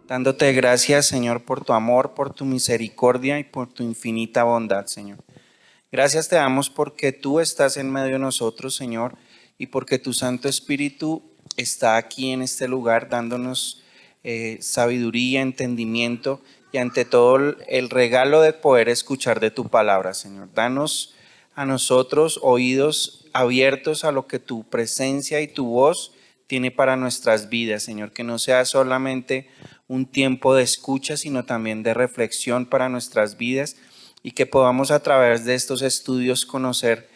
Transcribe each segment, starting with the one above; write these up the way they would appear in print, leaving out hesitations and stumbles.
Dándote gracias, Señor, por tu amor, por tu misericordia y por tu infinita bondad, Señor. Gracias te damos porque tú estás en medio de nosotros, Señor, y porque tu Santo Espíritu está aquí en este lugar dándonos sabiduría, entendimiento y ante todo el regalo de poder escuchar de tu palabra, Señor. Danos a nosotros oídos abiertos a lo que tu presencia y tu voz tiene para nuestras vidas, Señor, que no sea solamente un tiempo de escucha, sino también de reflexión para nuestras vidas y que podamos a través de estos estudios conocer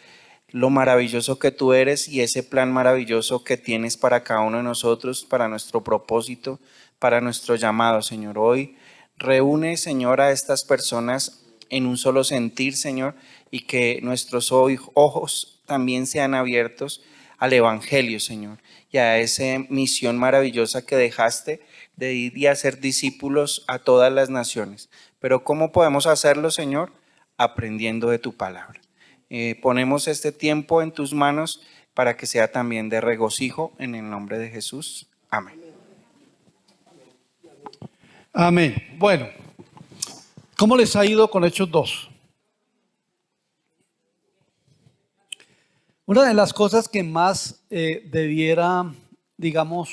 lo maravilloso que tú eres y ese plan maravilloso que tienes para cada uno de nosotros, para nuestro propósito, para nuestro llamado, Señor. Hoy reúne, Señor, a estas personas en un solo sentir, Señor, y que nuestros ojos también sean abiertos al Evangelio, Señor, y a esa misión maravillosa que dejaste de ir y hacer discípulos a todas las naciones. Pero ¿cómo podemos hacerlo, Señor? Aprendiendo de tu palabra. Ponemos este tiempo en tus manos para que sea también de regocijo en el nombre de Jesús. Amén. Amén. Bueno, ¿cómo les ha ido con Hechos 2? Una de las cosas que más debiera, digamos,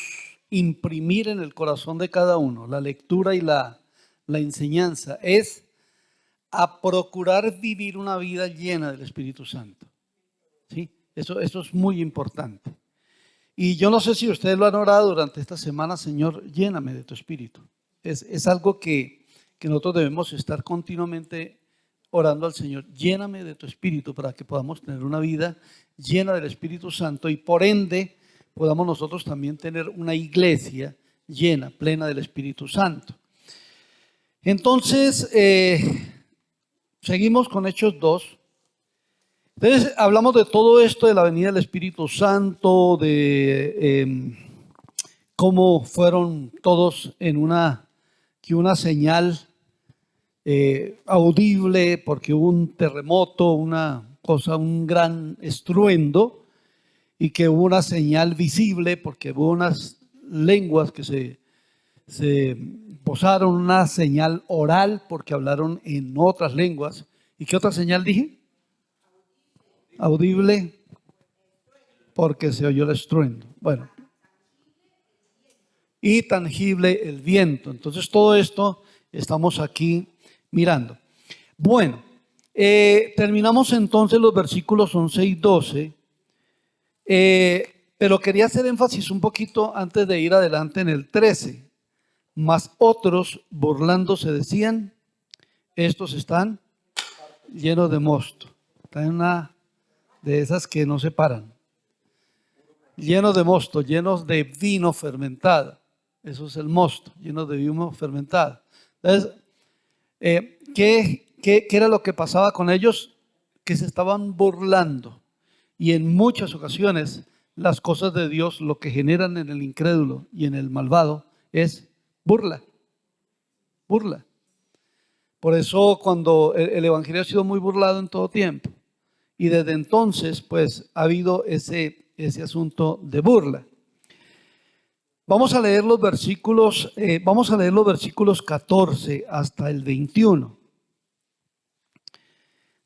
imprimir en el corazón de cada uno, la lectura y la enseñanza, es a procurar vivir una vida llena del Espíritu Santo. ¿Sí? Eso es muy importante. Y yo no sé si ustedes lo han orado durante esta semana: Señor, lléname de tu Espíritu. Es algo que nosotros debemos estar continuamente orando al Señor: lléname de tu Espíritu, para que podamos tener una vida llena del Espíritu Santo y por ende podamos nosotros también tener una iglesia llena, plena del Espíritu Santo. Entonces, seguimos con Hechos 2. Entonces hablamos de todo esto, de la venida del Espíritu Santo, de cómo fueron todos en una señal audible, porque hubo un terremoto, un gran estruendo, y que hubo una señal visible, porque hubo unas lenguas que se posaron, una señal oral, porque hablaron en otras lenguas. ¿Y qué otra señal dije? Audible, porque se oyó el estruendo. Bueno, y tangible el viento. Entonces todo esto estamos aquí mirando. Bueno, terminamos entonces los versículos 11 y 12, pero quería hacer énfasis un poquito antes de ir adelante en el 13. Mas otros, burlándose, decían: estos están llenos de mosto. Están en una de esas que no se paran. Llenos de mosto, llenos de vino fermentado. Eso es el mosto, llenos de vino fermentado. Entonces, ¿qué era lo que pasaba con ellos? Que se estaban burlando. Y en muchas ocasiones las cosas de Dios, lo que generan en el incrédulo y en el malvado, es burla. Burla. Por eso cuando el evangelio ha sido muy burlado en todo tiempo, y desde entonces pues ha habido ese asunto de burla. Vamos a leer los versículos 14 hasta el 21.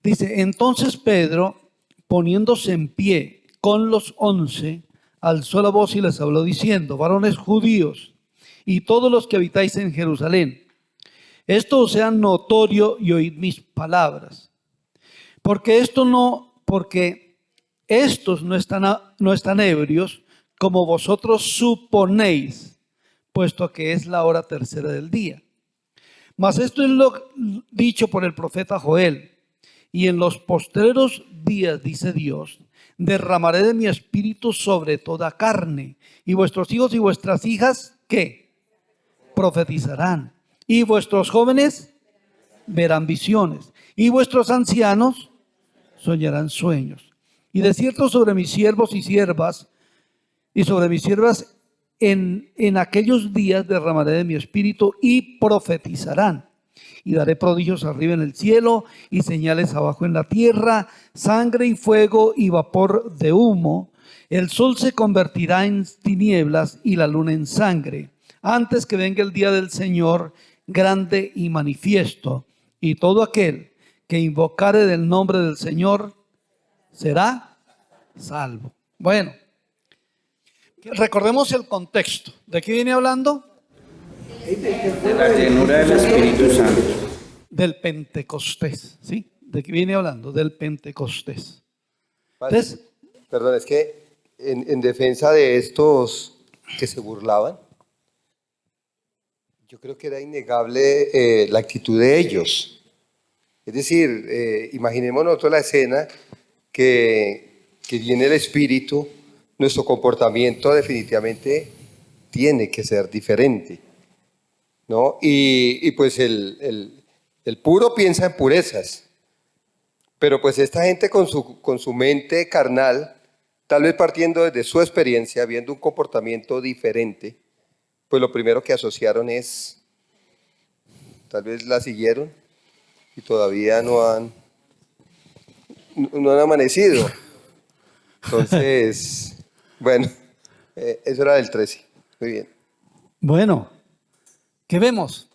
Dice: entonces Pedro, poniéndose en pie con los 11, alzó la voz y les habló diciendo: varones judíos y todos los que habitáis en Jerusalén, esto os sea notorio y oíd mis palabras, porque estos no están ebrios, como vosotros suponéis, puesto que es la hora tercera del día. Mas esto es lo dicho por el profeta Joel: y en los postreros días, dice Dios, derramaré de mi espíritu sobre toda carne, y vuestros hijos y vuestras hijas, ¿qué? Profetizarán, y vuestros jóvenes verán visiones, y vuestros ancianos soñarán sueños. Y de cierto sobre mis siervos y siervas, y sobre mis siervas en aquellos días derramaré de mi espíritu, y profetizarán. Y daré prodigios arriba en el cielo y señales abajo en la tierra, sangre y fuego y vapor de humo. El sol se convertirá en tinieblas y la luna en sangre, antes que venga el día del Señor grande y manifiesto, y todo aquel que invocare del nombre del Señor será salvo. Bueno, recordemos el contexto. ¿De qué viene hablando? De la llenura del Espíritu Santo. Del Pentecostés, ¿sí? ¿De qué viene hablando? Del Pentecostés. Entonces, Perdón, es que en defensa de estos que se burlaban, yo creo que era innegable la actitud de ellos. Es decir, imaginemos nosotros la escena que viene el Espíritu, nuestro comportamiento definitivamente tiene que ser diferente, ¿no? Y pues el puro piensa en purezas, pero pues esta gente con su mente carnal, tal vez partiendo desde su experiencia, viendo un comportamiento diferente, pues lo primero que asociaron es, tal vez la siguieron y todavía no han amanecido. Entonces, bueno, eso era del 13. Muy bien. bueno, ¿qué vemos?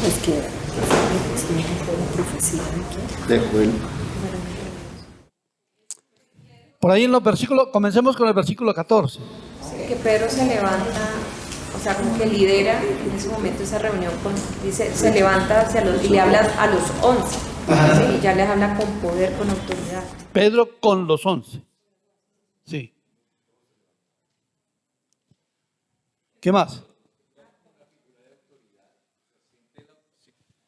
Es que estoy un poco de profecía aquí. De Joel. Por ahí en los versículos, comencemos con el versículo 14. Que Pedro se levanta, o sea, como que lidera en ese momento esa reunión dice, se levanta y le habla a los 11, ¿sí? Y ya les habla con poder, con autoridad. Pedro con los 11. Sí. ¿Qué más?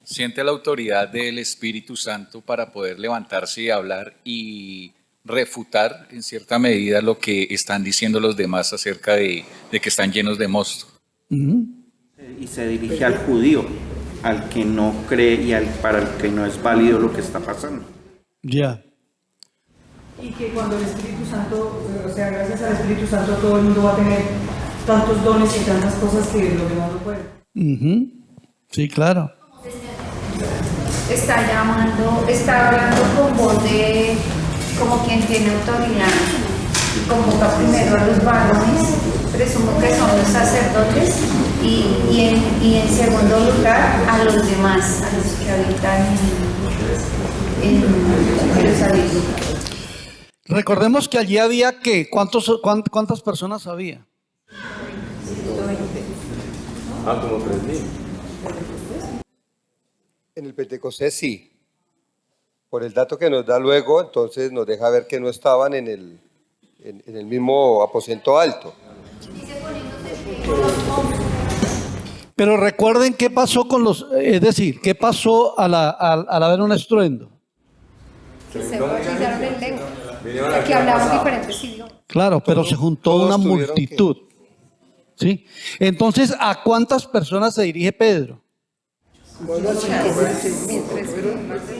Siente la autoridad del Espíritu Santo para poder levantarse y hablar y refutar en cierta medida lo que están diciendo los demás acerca de que están llenos de mosto. Y se dirige al judío, al que no cree y para el que no es válido lo que está pasando. Ya. Y que cuando el Espíritu Santo, o sea, gracias al Espíritu Santo todo el mundo va a tener tantos dones y tantas cosas que los demás no pueden. Ujú. Sí, claro. Está llamando, está hablando con voz de como quien tiene autoridad y convoca primero a los varones, presumo que son los sacerdotes, y en segundo lugar a los demás, a los que habitan en Jerusalén. Recordemos que allí había ¿qué? ¿Cuántas personas había? Como 3.000. En el Pentecostés sí. Por el dato que nos da luego, entonces nos deja ver que no estaban en el mismo aposento alto. Pero recuerden qué pasó con los, es decir, qué pasó al haber un estruendo. Se bautizaron en lengua, aquí hablamos diferentes idiomas. Claro, pero se juntó todos una tuvieron multitud. ¿Sí? Entonces, ¿a cuántas personas se dirige Pedro?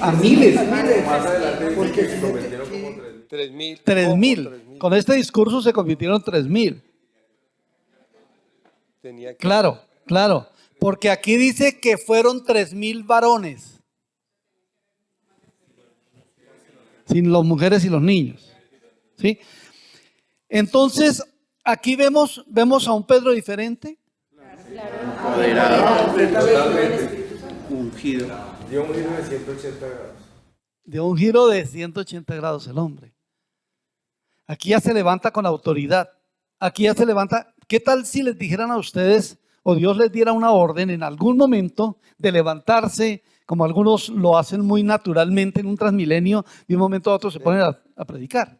A miles. 3.000. 3.000. Con este discurso se convirtieron 3.000. Tenía que- Claro, claro. Porque aquí dice que fueron 3.000 varones. Sin las mujeres y los niños. ¿Sí? Entonces, aquí vemos a un Pedro diferente. Empoderado, ungido. De un giro de 180 grados el hombre. Aquí ya se levanta con autoridad. Aquí ya se levanta. ¿Qué tal si les dijeran a ustedes o Dios les diera una orden en algún momento de levantarse, como algunos lo hacen muy naturalmente en un transmilenio, de un momento a otro se ponen a predicar?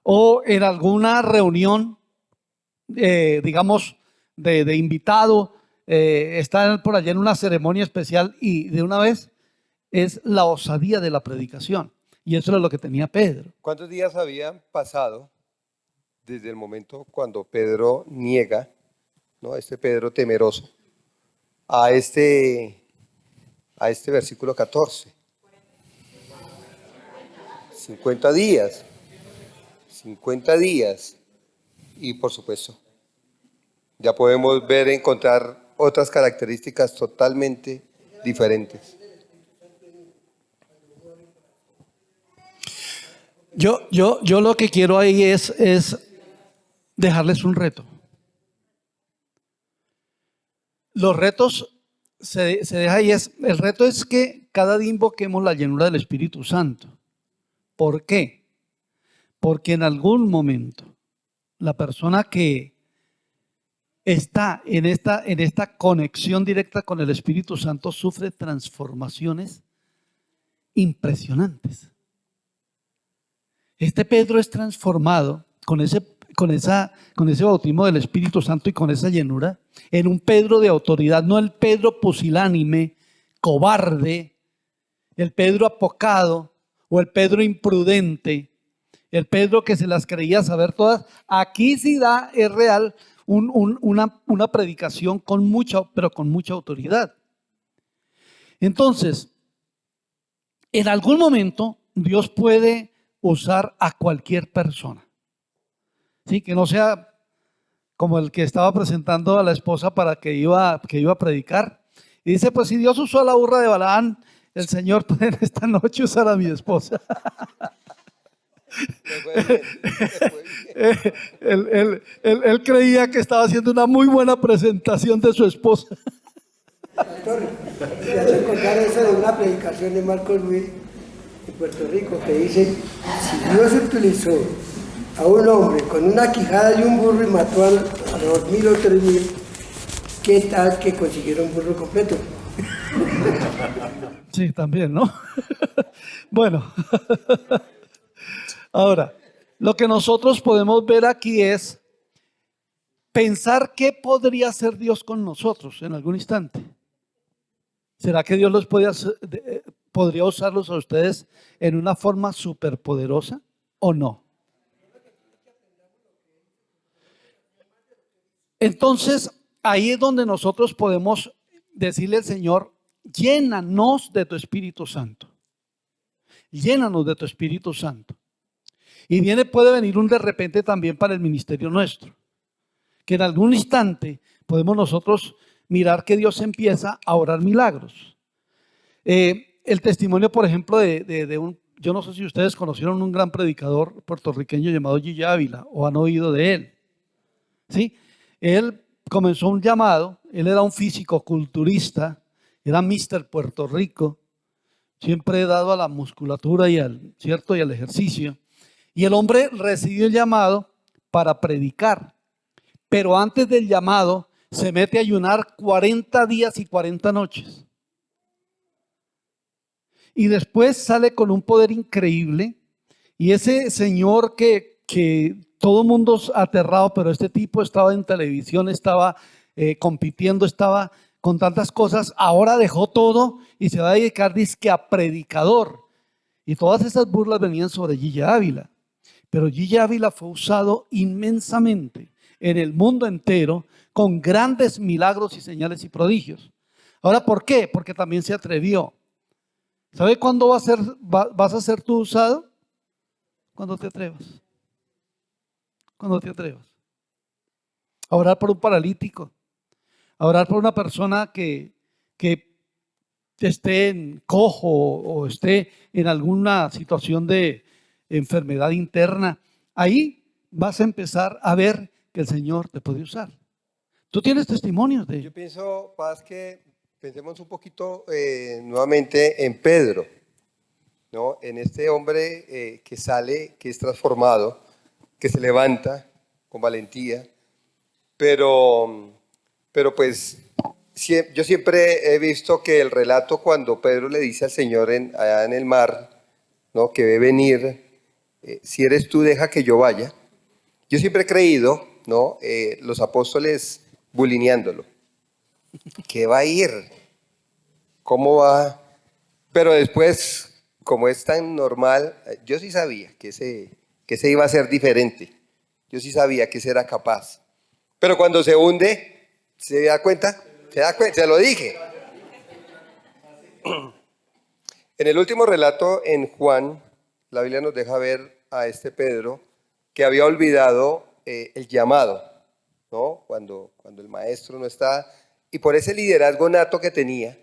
O en alguna reunión, digamos, de invitado, están por allá en una ceremonia especial y de una vez es la osadía de la predicación. Y eso es lo que tenía Pedro. ¿Cuántos días habían pasado desde el momento cuando Pedro niega, ¿no? Este Pedro temeroso, a este versículo 14? 50 días. 50 días. Y por supuesto, ya podemos encontrar otras características totalmente diferentes. Yo lo que quiero ahí es dejarles un reto. Los retos se deja ahí. El reto es que cada día invoquemos la llenura del Espíritu Santo. ¿Por qué? Porque en algún momento la persona que está en esta conexión directa con el Espíritu Santo sufre transformaciones impresionantes. Este Pedro es transformado con ese bautismo del Espíritu Santo y con esa llenura en un Pedro de autoridad, no el Pedro pusilánime, cobarde, el Pedro apocado o el Pedro imprudente, el Pedro que se las creía saber todas. Aquí sí es real una predicación con mucha autoridad. Entonces, en algún momento Dios puede usar a cualquier persona. Sí, que no sea como el que estaba presentando a la esposa para que iba a predicar. Y dice, pues si Dios usó a la burra de Balaán, el Señor puede en esta noche usar a mi esposa. Él creía que estaba haciendo una muy buena presentación de su esposa. Pastor, me hace acordar eso de una predicación de Marcos Luis en Puerto Rico que dice, si Dios utilizó a un hombre con una quijada y un burro y mató a 2.000 o 3.000, ¿qué tal que consiguieron un burro completo? Sí, también, ¿no? Bueno, ahora, lo que nosotros podemos ver aquí es pensar qué podría hacer Dios con nosotros en algún instante. ¿Será que Dios podría usarlos a ustedes en una forma superpoderosa o no? Entonces, ahí es donde nosotros podemos decirle al Señor, llénanos de tu Espíritu Santo. Llénanos de tu Espíritu Santo. Y puede venir un de repente también para el ministerio nuestro. Que en algún instante podemos nosotros mirar que Dios empieza a orar milagros. El testimonio, por ejemplo, yo no sé si ustedes conocieron un gran predicador puertorriqueño llamado Gigi Ávila o han oído de él. ¿Sí? Él comenzó un llamado, él era un físico-culturista, era Mr. Puerto Rico, siempre dado a la musculatura y al ejercicio. Y el hombre recibió el llamado para predicar, pero antes del llamado se mete a ayunar 40 días y 40 noches. Y después sale con un poder increíble. Y ese señor que todo el mundo aterrado, pero este tipo estaba en televisión, estaba compitiendo, estaba con tantas cosas, ahora dejó todo y se va a dedicar dizque a predicador. Y todas esas burlas venían sobre Gigi Ávila. Pero Gigi Ávila fue usado inmensamente en el mundo entero con grandes milagros y señales y prodigios. Ahora, ¿por qué? Porque también se atrevió. ¿Sabe cuándo vas a ser tú usado? Cuando te atrevas. Cuando te atrevas. A orar por un paralítico. A orar por una persona que esté en cojo o esté en alguna situación de enfermedad interna. Ahí vas a empezar a ver que el Señor te puede usar. Tú tienes testimonios de ello. Yo pienso, Paz, que pensemos un poquito nuevamente en Pedro, ¿no? En este hombre que sale, que es transformado, que se levanta con valentía, pero pues yo siempre he visto que el relato cuando Pedro le dice al Señor allá en el mar, ¿no? Que ve venir, si eres tú, deja que yo vaya. Yo siempre he creído, ¿no? Los apóstoles bulineándolo. ¿Qué va a ir? ¿Cómo va? Pero después, como es tan normal, yo sí sabía que ese iba a ser diferente. Yo sí sabía que ese era capaz. Pero cuando se hunde, ¿se da cuenta? Se lo dije. En el último relato en Juan, la Biblia nos deja ver a este Pedro que había olvidado el llamado, ¿no? Cuando el maestro no está, y por ese liderazgo nato que tenía,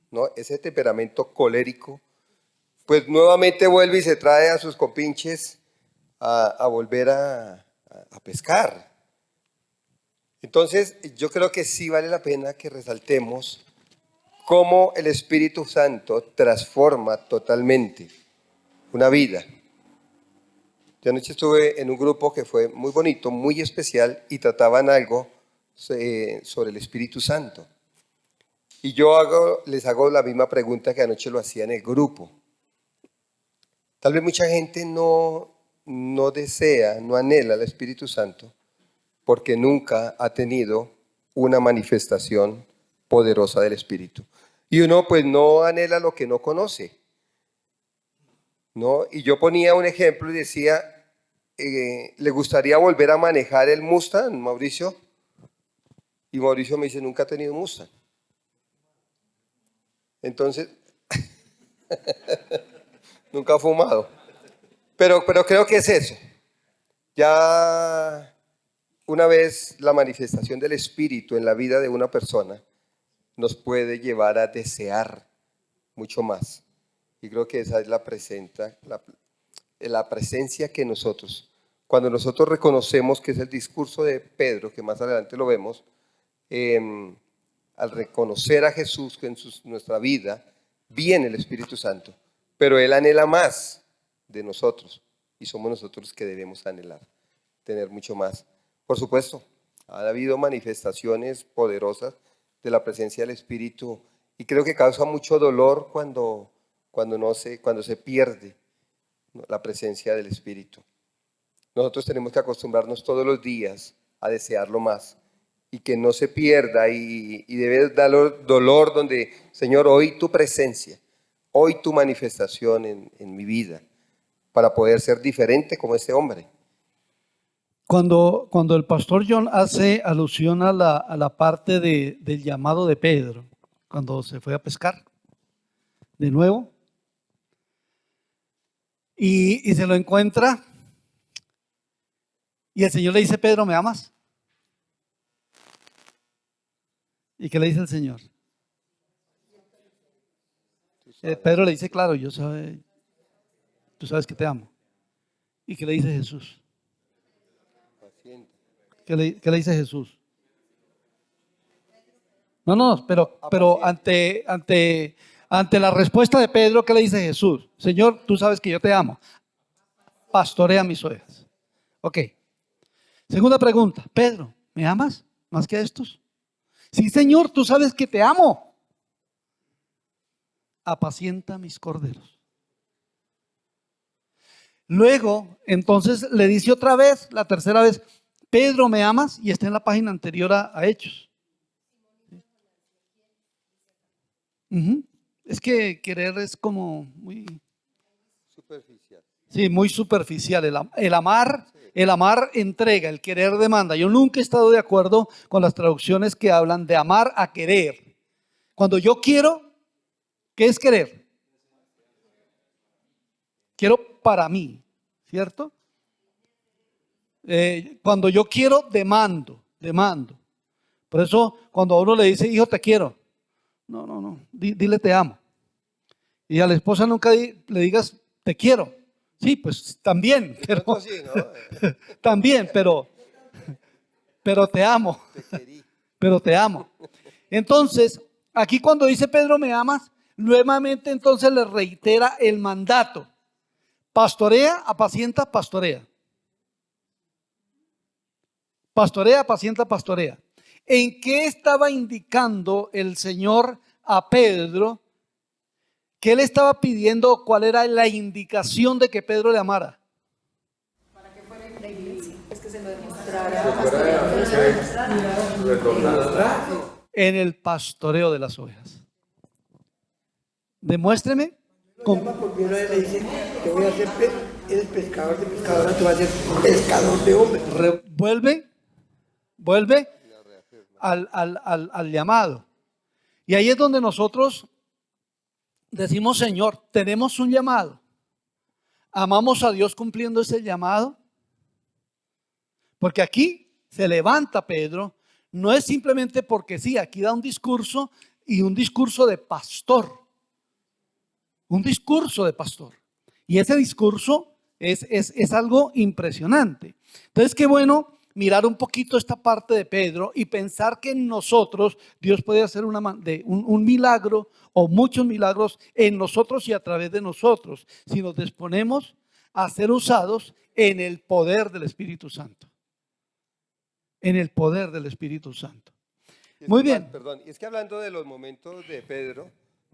¿no? Ese temperamento colérico, pues nuevamente vuelve y se trae a sus compinches a volver a pescar. Entonces, yo creo que sí vale la pena que resaltemos cómo el Espíritu Santo transforma totalmente una vida. Yo anoche estuve en un grupo que fue muy bonito, muy especial, y trataban algo sobre el Espíritu Santo. Y les hago la misma pregunta que anoche lo hacía en el grupo. Tal vez mucha gente no desea, no anhela al Espíritu Santo porque nunca ha tenido una manifestación poderosa del Espíritu. Y uno pues no anhela lo que no conoce, ¿no? Y yo ponía un ejemplo y decía, ¿le gustaría volver a manejar el Mustang, Mauricio? Y Mauricio me dice, nunca ha tenido Mustang. Entonces, nunca ha fumado. Pero creo que es eso. Ya una vez la manifestación del Espíritu en la vida de una persona nos puede llevar a desear mucho más. Y creo que esa es la presencia que nosotros, cuando nosotros reconocemos que es el discurso de Pedro, que más adelante lo vemos, al reconocer a Jesús en nuestra vida, viene el Espíritu Santo, pero Él anhela más de nosotros y somos nosotros que debemos anhelar, tener mucho más. Por supuesto, ha habido manifestaciones poderosas de la presencia del Espíritu y creo que causa mucho dolor cuando se pierde la presencia del Espíritu. Nosotros tenemos que acostumbrarnos todos los días a desearlo más y que no se pierda y debe dar dolor donde, Señor, hoy tu presencia, hoy tu manifestación en mi vida para poder ser diferente como este hombre. Cuando el pastor John hace alusión a la parte del llamado de Pedro, cuando se fue a pescar de nuevo y se lo encuentra y el Señor le dice, Pedro, ¿me amas? ¿Y qué le dice el Señor? Pedro le dice, claro, tú sabes que te amo. ¿Y qué le dice Jesús? ¿Qué le dice Jesús? No, pero ante la respuesta de Pedro, ¿qué le dice Jesús? Señor, tú sabes que yo te amo. Pastorea mis ovejas. Ok. Segunda pregunta. Pedro, ¿me amas más que estos? Sí, Señor, tú sabes que te amo. Apacienta mis corderos. Luego, entonces le dice otra vez, la tercera vez, Pedro, ¿me amas? Y está en la página anterior a Hechos. Es que querer es como muy superficial. Sí, muy superficial. El amar entrega, el querer demanda. Yo nunca he estado de acuerdo con las traducciones que hablan de amar a querer. Cuando yo quiero, ¿qué es querer? Quiero para mí, ¿cierto? Cuando yo quiero, demando. Por eso, cuando a uno le dice, hijo, te quiero. No, dile te amo. Y a la esposa nunca le digas, te quiero. Sí, pues también, pero Sí, ¿no? también, pero te amo. Pero te amo. Entonces, aquí cuando dice Pedro, ¿me amas? Nuevamente entonces le reitera el mandato. Pastorea, apacienta, pastorea. Pastorea, apacienta, pastorea. ¿En qué estaba indicando el Señor a Pedro? ¿Qué le estaba pidiendo? ¿Cuál era la indicación de que Pedro le amara? Para que fuera en la iglesia, es que se lo demostrara. En el pastoreo de las ovejas. Demuéstreme. Porque una vez le dice, te voy a hacer eres pescador de pescadores, te voy a hacer pescador de hombres. Vuelve al llamado. Y ahí es donde nosotros decimos, Señor, tenemos un llamado. ¿Amamos a Dios cumpliendo ese llamado? Porque aquí se levanta Pedro, no es simplemente porque sí, aquí da un discurso y un discurso de pastor. un discurso de pastor. Y ese discurso es algo impresionante. Entonces, qué bueno mirar un poquito esta parte de Pedro y pensar que en nosotros Dios puede hacer un milagro o muchos milagros en nosotros y a través de nosotros, si nos disponemos a ser usados en el poder del Espíritu Santo. En el poder del Espíritu Santo. Muy bien. Perdón, y es que hablando de los momentos de Pedro,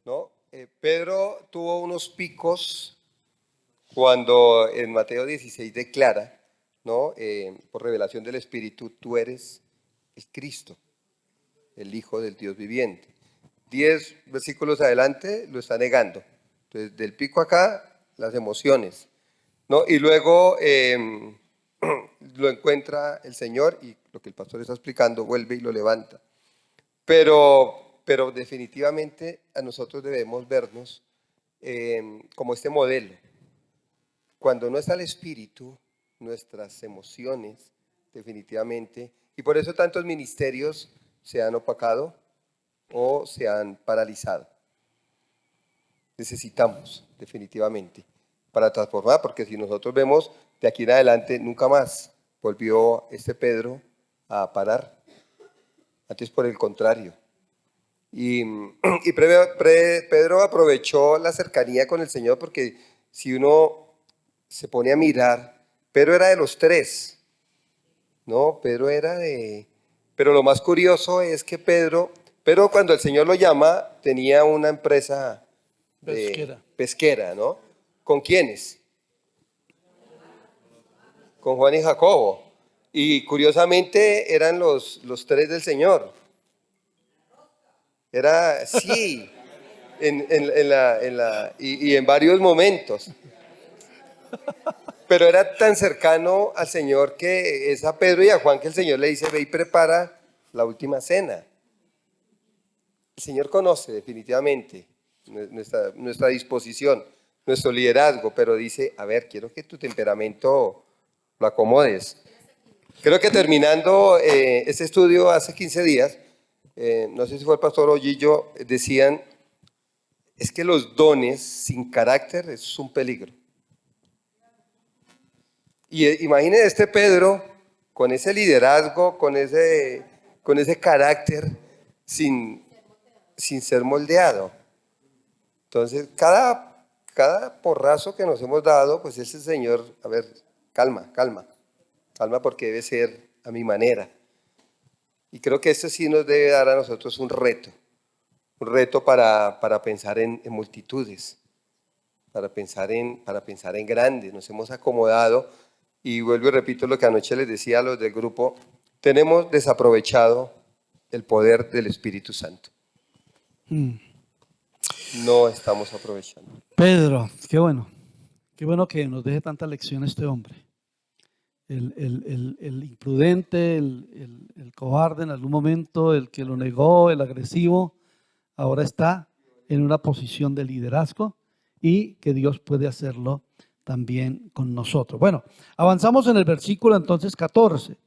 ¿no? Pedro tuvo unos picos cuando en Mateo 16 declara, ¿no? Por revelación del Espíritu, tú eres el Cristo, el Hijo del Dios viviente. 10 versículos adelante lo está negando. Entonces, del pico acá, las emociones, ¿no? Y luego lo encuentra el Señor y lo que el pastor está explicando, vuelve y lo levanta. Pero definitivamente a nosotros debemos vernos como este modelo. Cuando no está el Espíritu, nuestras emociones, definitivamente, y por eso tantos ministerios se han opacado o se han paralizado. Necesitamos, definitivamente, para transformar, porque si nosotros vemos de aquí en adelante, nunca más volvió este Pedro a parar. Antes por el contrario. Y Pedro aprovechó la cercanía con el Señor, porque si uno se pone a mirar, Pedro era de los 3, ¿no? Pedro era de... Pero lo más curioso es que Pedro cuando el Señor lo llama, tenía una empresa pesquera, ¿no? ¿Con quiénes? Con Juan y Jacobo. Y curiosamente eran los 3 del Señor. Era, sí, y en varios momentos. Pero era tan cercano al Señor que es a Pedro y a Juan que el Señor le dice, ve y prepara la última cena. El Señor conoce definitivamente nuestra disposición, nuestro liderazgo, pero dice, a ver, quiero que tu temperamento lo acomodes. Creo que terminando este estudio hace 15 días, no sé si fue el pastor Ollillo, decían, es que los dones sin carácter es un peligro. Y imaginen este Pedro con ese liderazgo, con ese carácter, sin ser moldeado. Entonces, cada porrazo que nos hemos dado, pues ese Señor, a ver, calma porque debe ser a mi manera. Y creo que esto sí nos debe dar a nosotros un reto para pensar en multitudes, para pensar en grandes. Nos hemos acomodado y vuelvo y repito lo que anoche les decía a los del grupo, tenemos desaprovechado el poder del Espíritu Santo. No estamos aprovechando. Pedro, qué bueno que nos deje tanta lección este hombre. El imprudente, el cobarde en algún momento, el que lo negó, el agresivo, ahora está en una posición de liderazgo y que Dios puede hacerlo también con nosotros. Bueno, avanzamos en el versículo entonces 14.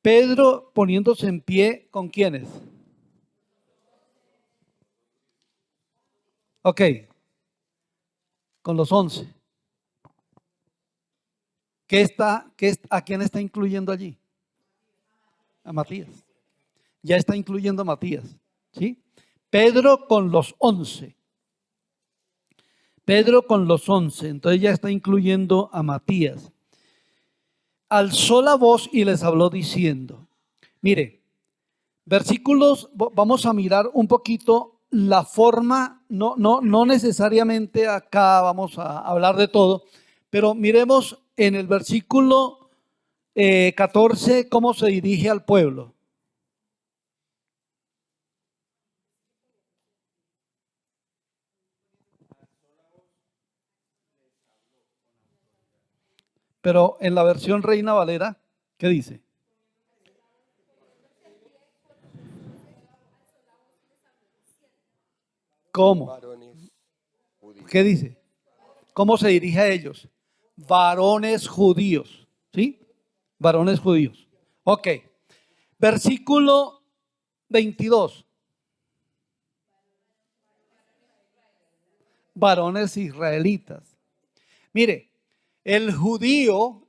Pedro poniéndose en pie, ¿con quiénes? Ok, con los 11. ¿A quién está incluyendo allí? A Matías. Ya está incluyendo a Matías, ¿sí? Pedro con los 11. Pedro con los 11, entonces ya está incluyendo a Matías. Alzó la voz y les habló diciendo, mire, versículos, vamos a mirar un poquito la forma, no necesariamente acá vamos a hablar de todo, pero miremos en el versículo 14 cómo se dirige al pueblo. Pero en la versión Reina Valera, ¿qué dice? ¿Cómo? ¿Qué dice? ¿Cómo se dirige a ellos? Varones judíos, ¿sí? Varones judíos. Ok. Versículo 22. varones israelitas. Mire, el judío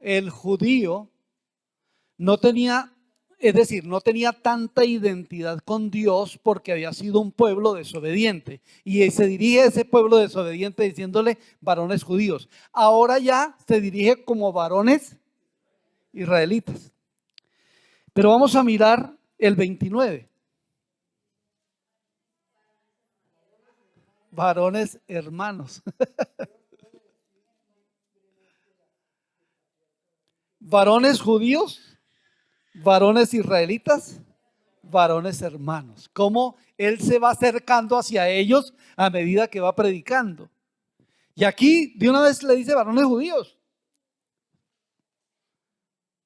no tenía, es decir, no tenía tanta identidad con Dios porque había sido un pueblo desobediente. Y se dirige a ese pueblo desobediente diciéndole varones judíos. Ahora ya se dirige como varones israelitas. Pero vamos a mirar el 29. Varones hermanos. Varones judíos, varones israelitas, varones hermanos. Cómo él se va acercando hacia ellos a medida que va predicando. Y aquí de una vez le dice varones judíos.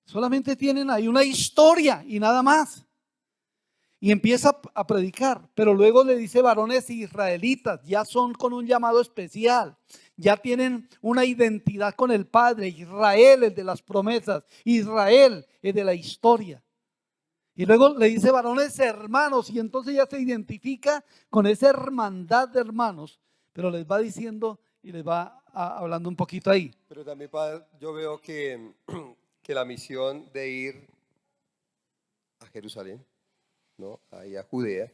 Solamente tienen ahí una historia y nada más. Y empieza a predicar, pero luego le dice varones israelitas, ya son con un llamado especial, ya tienen una identidad con el Padre. Israel, el de las promesas, Israel, el de la historia. Y luego le dice varones hermanos, y entonces ya se identifica con esa hermandad de hermanos, pero les va diciendo y les va hablando un poquito ahí. Pero también, padre, yo veo que la misión de ir a Jerusalén, ¿no? Ahí a Judea,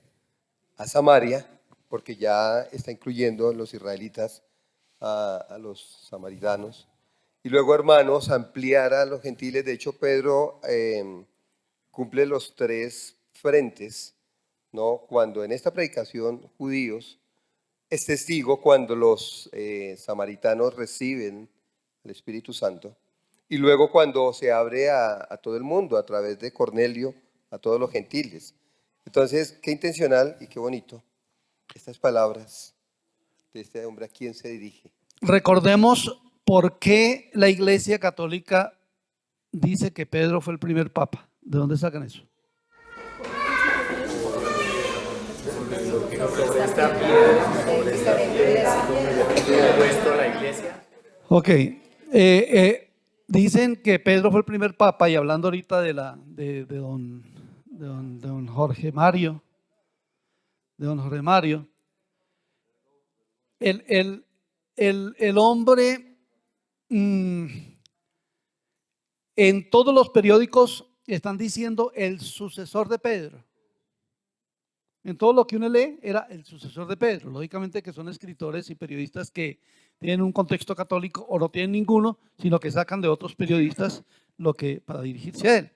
a Samaria, porque ya está incluyendo los israelitas a los samaritanos, y luego, hermanos, ampliar a los gentiles. De hecho, Pedro cumple los tres frentes, ¿no? Cuando en esta predicación judíos es testigo, cuando los samaritanos reciben el Espíritu Santo, y luego cuando se abre a todo el mundo a través de Cornelio, a todos los gentiles. Entonces, qué intencional y qué bonito estas palabras de este hombre. ¿A quién se dirige? Recordemos por qué la Iglesia Católica dice que Pedro fue el primer papa. ¿De dónde sacan eso? Ok. Dicen que Pedro fue el primer papa, y hablando ahorita de don Jorge Mario, el hombre en todos los periódicos están diciendo el sucesor de Pedro. En todo lo que uno lee era el sucesor de Pedro. Lógicamente que son escritores y periodistas que tienen un contexto católico o no tienen ninguno, sino que sacan de otros periodistas lo que para dirigirse a él.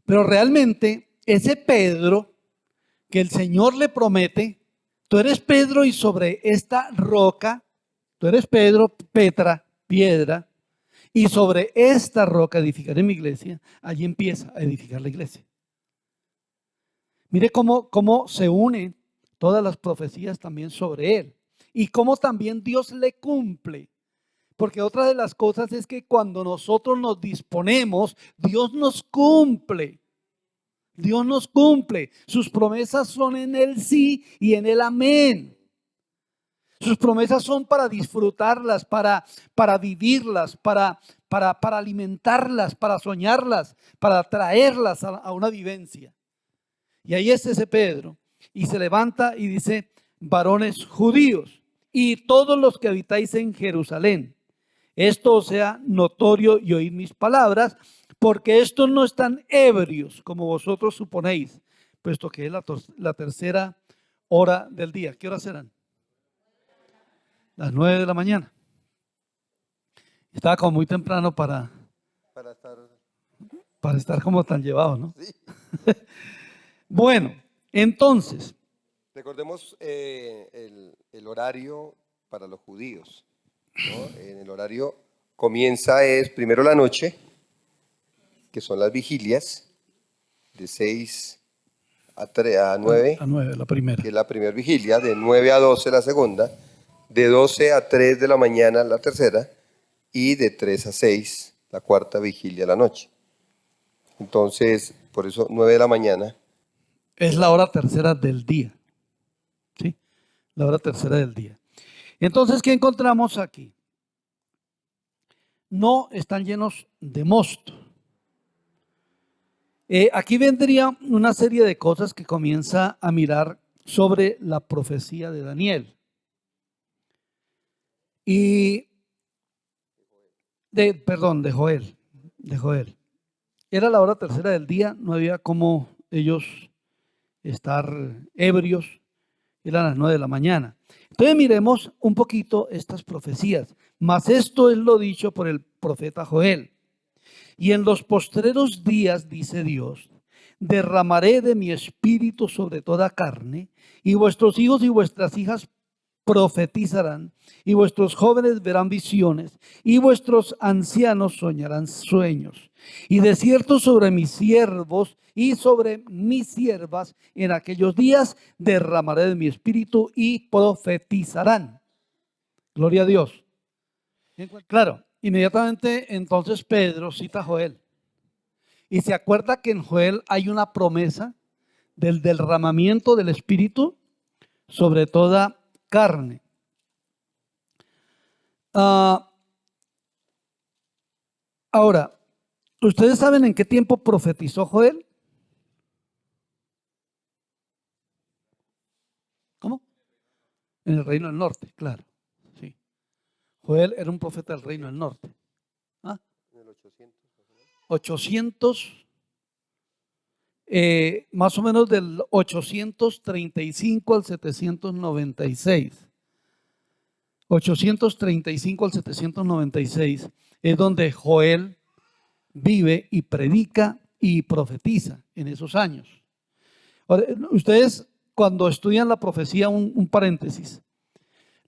Pero realmente ese Pedro que el Señor le promete, tú eres Pedro y sobre esta roca, tú eres Pedro, Petra, piedra, y sobre esta roca edificaré mi iglesia. Allí empieza a edificar la iglesia. Mire cómo se unen todas las profecías también sobre él, y cómo también Dios le cumple. Porque otra de las cosas es que cuando nosotros nos disponemos, Dios nos cumple. Dios nos cumple. Sus promesas son en el sí y en el amén. Sus promesas son para disfrutarlas, para vivirlas, para alimentarlas, para soñarlas, para traerlas a una vivencia. Y ahí es ese Pedro, y se levanta y dice: varones judíos y todos los que habitáis en Jerusalén, esto os sea notorio y oíd mis palabras, porque estos no están ebrios como vosotros suponéis, puesto que es la tercera hora del día. ¿Qué horas serán? Las 9 de la mañana. Estaba como muy temprano para estar como tan llevado, ¿no? Sí. Bueno, entonces, Recordemos el horario para los judíos, ¿no? En el horario comienza es primero la noche, que son las vigilias, de 6 a 9, a 9 la primera. que es la primera vigilia, de 9 a 12 la segunda, de 12 a 3 de la mañana la tercera, y de 3 a 6 la cuarta vigilia de la noche. Entonces, por eso 9 de la mañana. Es la hora tercera del día. ¿Sí? La hora tercera del día. Entonces, ¿qué encontramos aquí? No están llenos de mosto. Aquí vendría una serie de cosas que comienza a mirar sobre la profecía de Daniel. y de Joel. Era la hora tercera del día, no había como ellos estar ebrios, eran las 9 de la mañana. Entonces miremos un poquito estas profecías. Mas esto es lo dicho por el profeta Joel. Y en los postreros días, dice Dios, derramaré de mi espíritu sobre toda carne, y vuestros hijos y vuestras hijas profetizarán, y vuestros jóvenes verán visiones, y vuestros ancianos soñarán sueños. Y de cierto sobre mis siervos y sobre mis siervas en aquellos días derramaré de mi espíritu y profetizarán. Gloria a Dios. Claro, inmediatamente entonces Pedro cita a Joel. Y se acuerda que en Joel hay una promesa del derramamiento del espíritu sobre toda carne. Ahora, ¿ustedes saben en qué tiempo profetizó Joel? ¿Cómo? En el reino del norte, claro. Sí. Joel era un profeta del reino del norte. ¿Ah? En el 800, más o menos del 835 al 796. 835 al 796 es donde Joel vive y predica y profetiza en esos años. Ahora, ustedes cuando estudian la profecía, un paréntesis,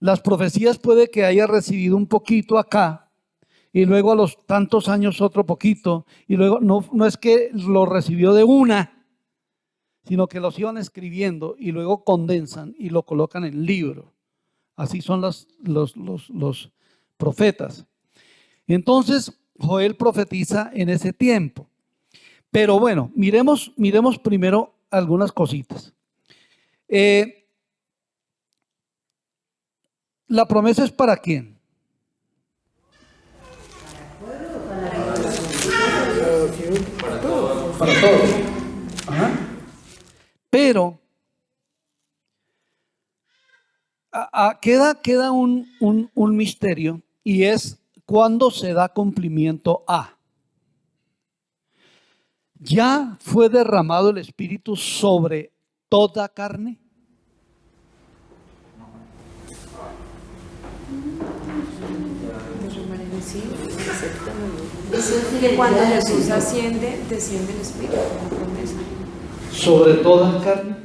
las profecías puede que haya recibido un poquito acá y luego a los tantos años otro poquito y luego no es que lo recibió de una, sino que los iban escribiendo y luego condensan y lo colocan en libro. Así son los profetas. Entonces Joel profetiza en ese tiempo. Pero bueno, miremos primero algunas cositas. ¿La promesa es para quién? Para todos. Ajá. Pero queda un misterio, y es cuándo se da cumplimiento a. ¿Ya fue derramado el Espíritu sobre toda carne? Dice que cuando Jesús asciende, desciende el Espíritu, la promesa. ¿Sobre toda carne?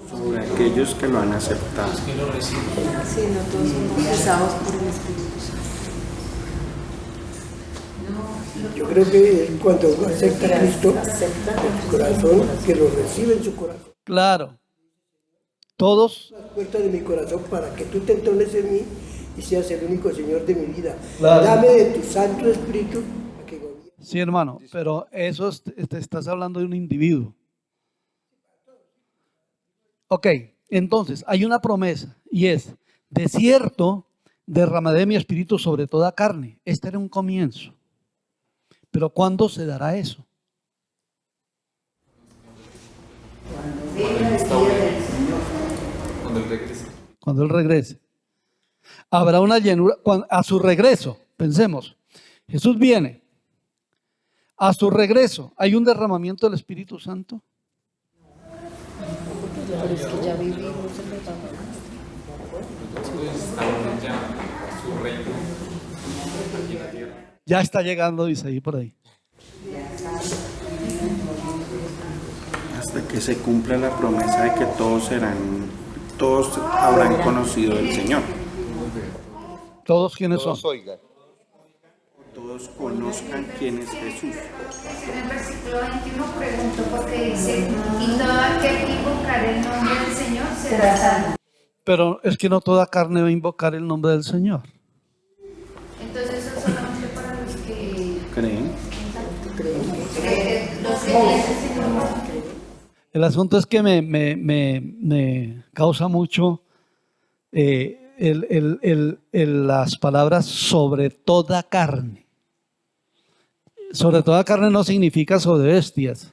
Sobre aquellos que lo han aceptado. Sí, no todos son bautizados por el Espíritu Santo. Yo creo que cuando acepta a Cristo en su corazón, que lo recibe en su corazón. Claro. Todos. Las puertas de mi corazón para que tú te entrones en mí y seas el único Señor de mi vida. Claro. Dame de tu Santo Espíritu a que gobierne. Sí, hermano, pero eso te estás hablando de un individuo. Ok, entonces hay una promesa y es: de cierto derramaré mi espíritu sobre toda carne. Este era un comienzo. Pero ¿cuándo se dará eso? Cuando Él regrese. Habrá una llenura a su regreso. Pensemos, Jesús viene. A su regreso, ¿hay un derramamiento del Espíritu Santo? Pero es que ya vivimos en el Ya está llegando, dice ahí por ahí. Hasta que se cumpla la promesa de que todos habrán conocido al Señor. ¿Todos quiénes son? Todos oigan. Todos conozcan quién es Jesús. En el versículo 21 pregunto porque dice, y todo aquel que invocar el nombre del Señor será salvo. Pero es que no toda carne va a invocar el nombre del Señor. Entonces eso es solamente para los que ¿Creen? los que piensan en Dios. El asunto es que me causa mucho las palabras sobre toda carne. Sobre toda carne no significa sobre bestias,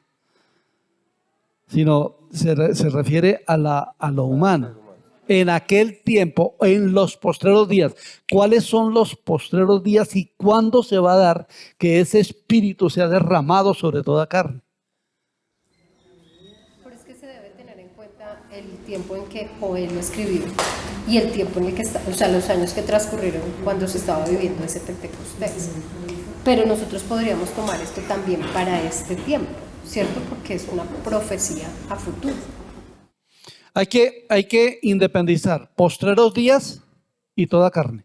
sino se refiere a lo humano. en aquel tiempo, en los postreros días. ¿Cuáles son los postreros días y cuándo se va a dar que ese espíritu sea derramado sobre toda carne? Pero es que se debe tener en cuenta el tiempo en que Joel lo escribió y el tiempo en el que está, o sea, los años que transcurrieron cuando se estaba viviendo ese Pentecostés. Pero nosotros podríamos tomar esto también para este tiempo, ¿cierto? Porque es una profecía a futuro. Hay que independizar postreros días y toda carne.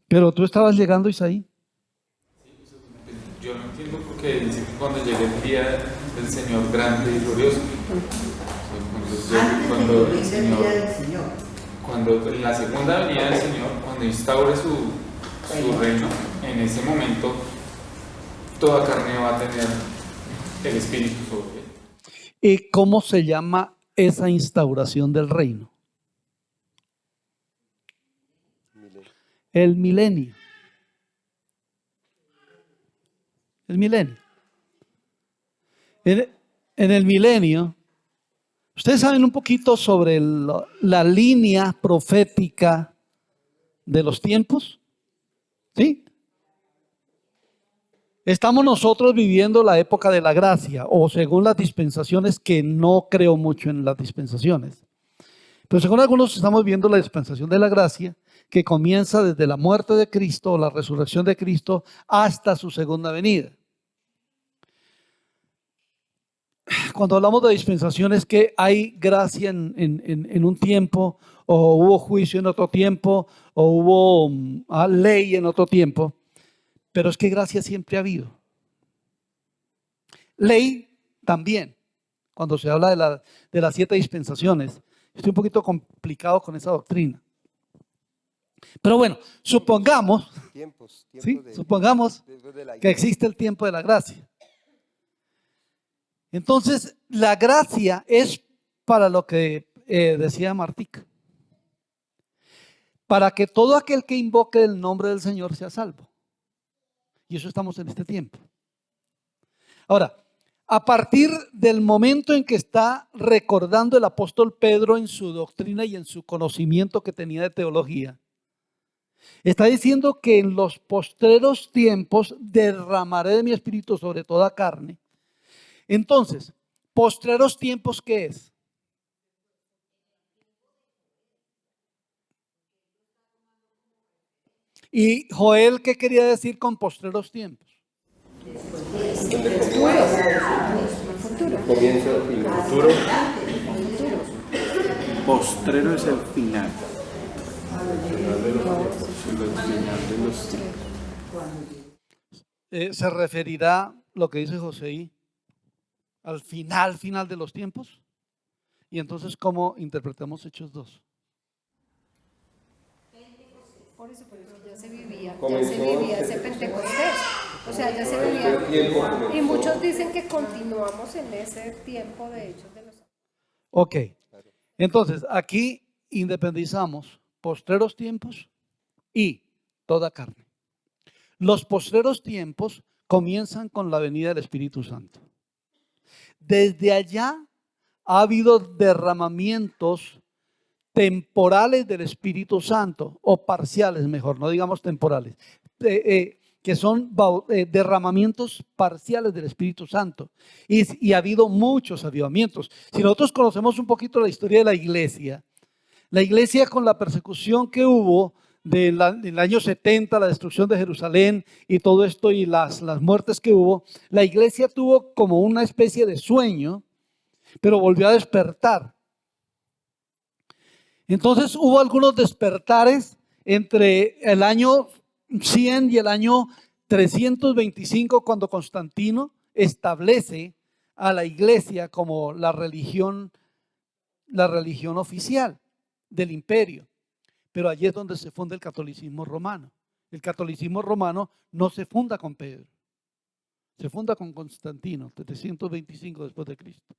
Pero tú estabas llegando, Isaí. Yo no entiendo por qué dice que cuando llegue el día del Señor grande y glorioso, cuando en la segunda venida del Señor, cuando instaure su reino, en ese momento toda carne va a tener el Espíritu sobre él. ¿Y cómo se llama esa instauración del reino? El milenio. El milenio. En el milenio, ustedes saben un poquito sobre la línea profética de los tiempos, ¿sí? Estamos nosotros viviendo la época de la gracia, o según las dispensaciones, que no creo mucho en las dispensaciones, pero según algunos estamos viendo la dispensación de la gracia, que comienza desde la muerte de Cristo o la resurrección de Cristo hasta su segunda venida. Cuando hablamos de dispensaciones, que hay gracia en un tiempo, o hubo juicio en otro tiempo, o hubo ley en otro tiempo, pero es que gracia siempre ha habido. Ley también, cuando se habla de las 7 dispensaciones. Estoy un poquito complicado con esa doctrina. Pero bueno, supongamos que existe el tiempo de la gracia. Entonces, la gracia es para lo que decía Martica, para que todo aquel que invoque el nombre del Señor sea salvo. Y eso estamos en este tiempo. Ahora, a partir del momento en que está recordando el apóstol Pedro en su doctrina y en su conocimiento que tenía de teología, está diciendo que en los postreros tiempos derramaré de mi espíritu sobre toda carne. Entonces, postreros tiempos, ¿qué es? Y Joel, ¿qué quería decir con postreros tiempos? Futuro. Postrero es el final. ¿Se referirá lo que dice Joséí al final de los tiempos? Y entonces, ¿cómo interpretamos Hechos 2? Por eso ya se vivía ese Pentecostés. O sea, ya se vivía. Y muchos dicen que continuamos en ese tiempo de Hechos de los... Ok. Entonces, aquí independizamos postreros tiempos y toda carne. Los postreros tiempos comienzan con la venida del Espíritu Santo. Desde allá ha habido derramamientos temporales del Espíritu Santo, o parciales mejor, no digamos temporales, que son derramamientos parciales del Espíritu Santo. Y ha habido muchos avivamientos. Si nosotros conocemos un poquito la historia de la iglesia con la persecución que hubo del año 70, la destrucción de Jerusalén y todo esto y las muertes que hubo, la iglesia tuvo como una especie de sueño, pero volvió a despertar. Entonces hubo algunos despertares entre el año 100 y el año 325, cuando Constantino establece a la iglesia como la religión oficial del imperio. Pero allí es donde se funda el catolicismo romano. El catolicismo romano no se funda con Pedro, se funda con Constantino, 325 después de Cristo.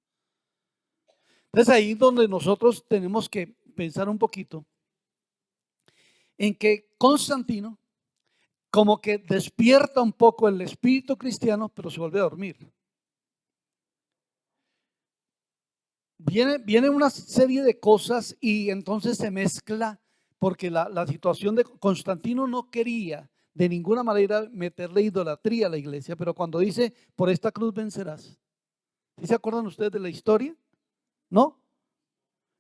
Entonces ahí es donde nosotros tenemos que pensar un poquito en que Constantino como que despierta un poco el espíritu cristiano, pero se vuelve a dormir. viene una serie de cosas y entonces se mezcla porque la situación de Constantino no quería de ninguna manera meterle idolatría a la iglesia, pero cuando dice, por esta cruz vencerás. ¿Sí se acuerdan ustedes de la historia? ¿No?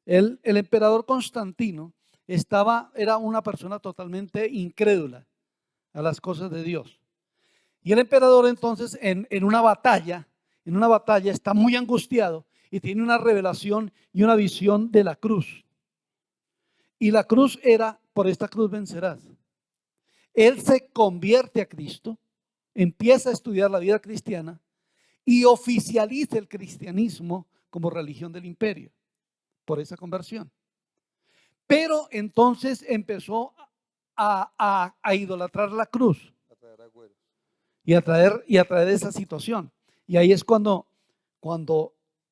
El emperador Constantino era una persona totalmente incrédula a las cosas de Dios. Y el emperador entonces en una batalla está muy angustiado y tiene una revelación y una visión de la cruz. Y la cruz era, por esta cruz vencerás. Él se convierte a Cristo, empieza a estudiar la vida cristiana y oficializa el cristianismo como religión del imperio por esa conversión. Pero entonces empezó a idolatrar la cruz y a traer esa situación. Y ahí es cuando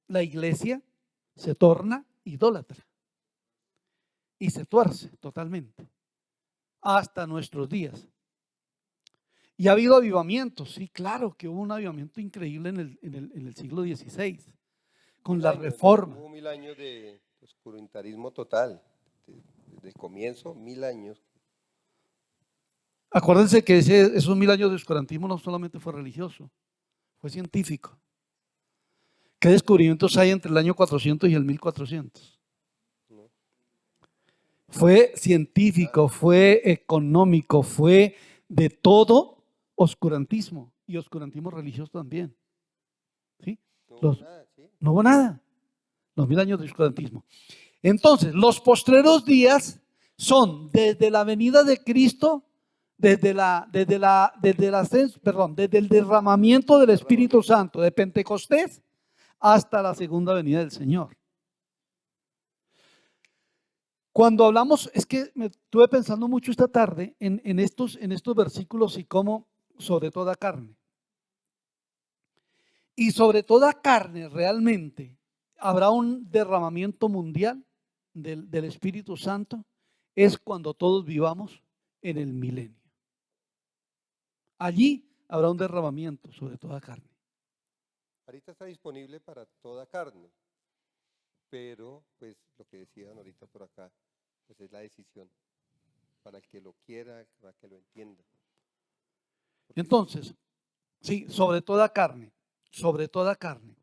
la iglesia se torna idólatra y se tuerce totalmente hasta nuestros días. Y ha habido avivamientos, sí, claro que hubo un avivamiento increíble en el siglo XVI, con la reforma. Hubo 1000 años de oscurantarismo total, desde el comienzo, 1000 años. Acuérdense que esos 1000 años de oscurantismo no solamente fue religioso, fue científico. ¿Qué descubrimientos hay entre el año 400 y el 1400? Fue científico, fue económico, fue de todo oscurantismo y oscurantismo religioso también. ¿Sí? No hubo nada. Los 1000 años de oscurantismo. Entonces, los postreros días son desde la venida de Cristo, desde el derramamiento del Espíritu Santo de Pentecostés hasta la segunda venida del Señor. Cuando hablamos, es que me estuve pensando mucho esta tarde en estos versículos y cómo sobre toda carne. Y sobre toda carne realmente habrá un derramamiento mundial del Espíritu Santo, es cuando todos vivamos en el milenio. Allí habrá un derramamiento sobre toda carne. Ahorita está disponible para toda carne, pero pues lo que decían ahorita por acá, pues es la decisión para el que lo quiera, para que lo entienda. Entonces, sí, sobre toda carne, sobre toda carne.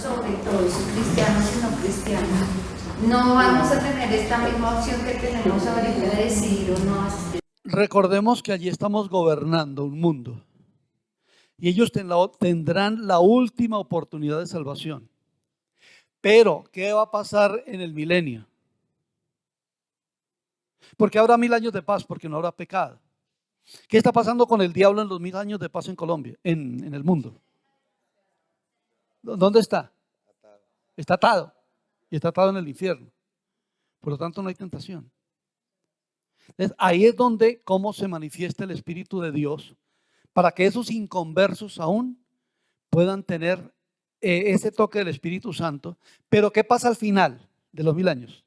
Sobre todos, cristianos y no cristianos. No vamos a tener esta misma opción que tenemos ahorita de decidir o no hacer. Recordemos que allí estamos gobernando un mundo y ellos tendrán la última oportunidad de salvación. Pero, ¿qué va a pasar en el milenio? Porque habrá 1000 años de paz, porque no habrá pecado. ¿Qué está pasando con el diablo en los 1000 años de paz en Colombia, en el mundo? ¿Dónde está? Está atado. Y está atado en el infierno. Por lo tanto, no hay tentación. Entonces, ahí es donde, cómo se manifiesta el Espíritu de Dios, para que esos inconversos aún puedan tener ese toque del Espíritu Santo. Pero ¿qué pasa al final de los 1000 años?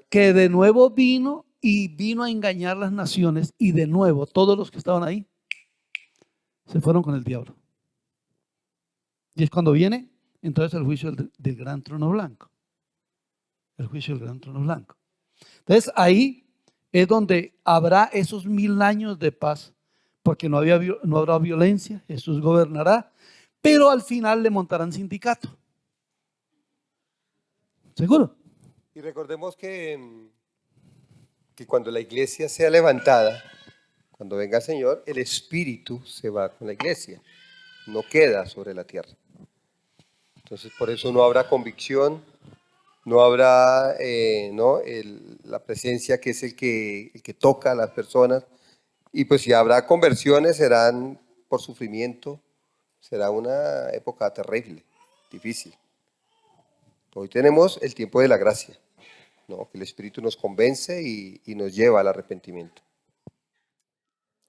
Que de nuevo vino a engañar las naciones y de nuevo todos los que estaban ahí se fueron con el diablo. Y es cuando viene entonces el juicio del gran trono blanco. El juicio del gran trono blanco. Entonces ahí es donde habrá esos 1000 años de paz, porque no habrá violencia, Jesús gobernará, pero al final le montarán sindicato. ¿Seguro? Y recordemos que cuando la iglesia sea levantada, cuando venga el Señor, el Espíritu se va con la iglesia, no queda sobre la tierra. Entonces por eso no habrá convicción, no habrá la presencia que es el que toca a las personas. Y pues si habrá conversiones serán por sufrimiento, será una época terrible, difícil. Hoy tenemos el tiempo de la gracia, ¿no? Que el Espíritu nos convence y nos lleva al arrepentimiento.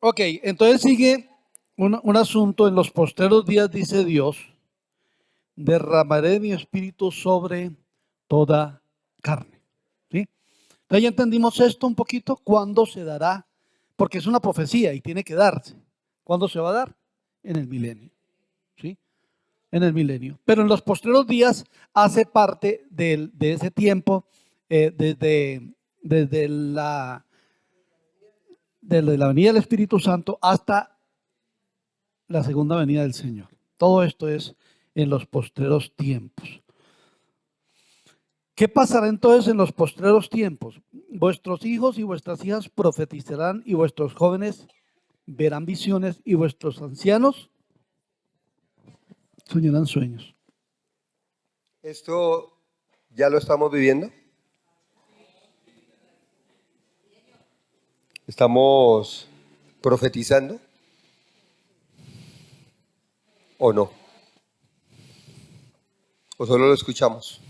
Ok, entonces sigue un asunto. En los postreros días, dice Dios, derramaré mi espíritu sobre toda carne. ¿Sí? Entonces ya entendimos esto un poquito, cuándo se dará porque es una profecía y tiene que darse. ¿Cuándo se va a dar? En el milenio. ¿Sí? En el milenio. Pero en los postreros días hace parte de ese tiempo, desde la venida del Espíritu Santo hasta la segunda venida del Señor. Todo esto es en los postreros tiempos. ¿Qué pasará entonces en los postreros tiempos? Vuestros hijos y vuestras hijas profetizarán y vuestros jóvenes verán visiones y vuestros ancianos soñarán sueños. ¿Esto ya lo estamos viviendo? ¿Estamos profetizando? ¿O no? ¿O solo lo escuchamos?